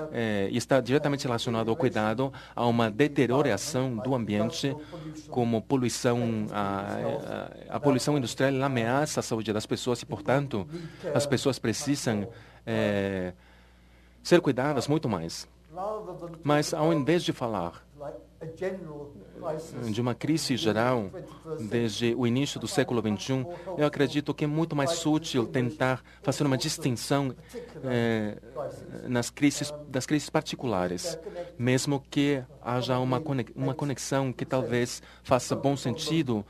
e está diretamente relacionado ao cuidado, a uma deterioração do ambiente, como poluição, a poluição industrial ameaça a saúde das pessoas e, portanto, as pessoas precisam ser cuidadas muito mais. Mas, ao invés de falar de uma crise geral desde o início do século XXI, eu acredito que é muito mais útil tentar fazer uma distinção das crises particulares, mesmo que haja uma conexão que talvez faça bom sentido,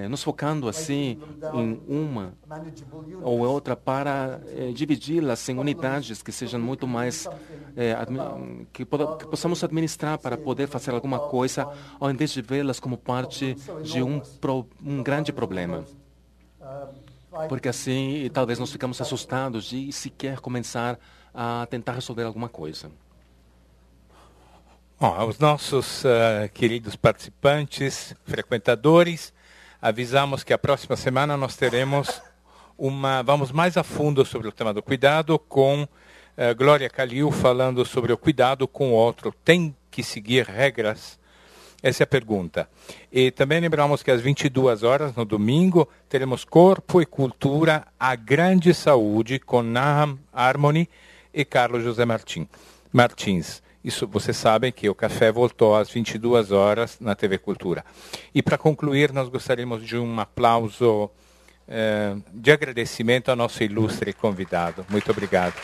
nos focando assim em uma ou outra para dividi-las em unidades que sejam muito mais que possamos administrar para poder fazer alguma coisa, ao invés de vê-las como parte de um grande problema. Porque assim, talvez nós ficamos assustados de sequer começar a tentar resolver alguma coisa. Bom, aos nossos queridos participantes, frequentadores, avisamos que a próxima semana nós teremos vamos mais a fundo sobre o tema do cuidado com Glória Calil falando sobre o cuidado com o outro. Tem que seguir regras? Essa é a pergunta. E também lembramos que às 22 horas, no domingo, teremos Corpo e Cultura, a Grande Saúde, com Nahum Harmony e Carlos José Martins. Isso, vocês sabem que o café voltou às 22 horas na TV Cultura. E para concluir, nós gostaríamos de um aplauso de agradecimento ao nosso ilustre convidado. Muito obrigado.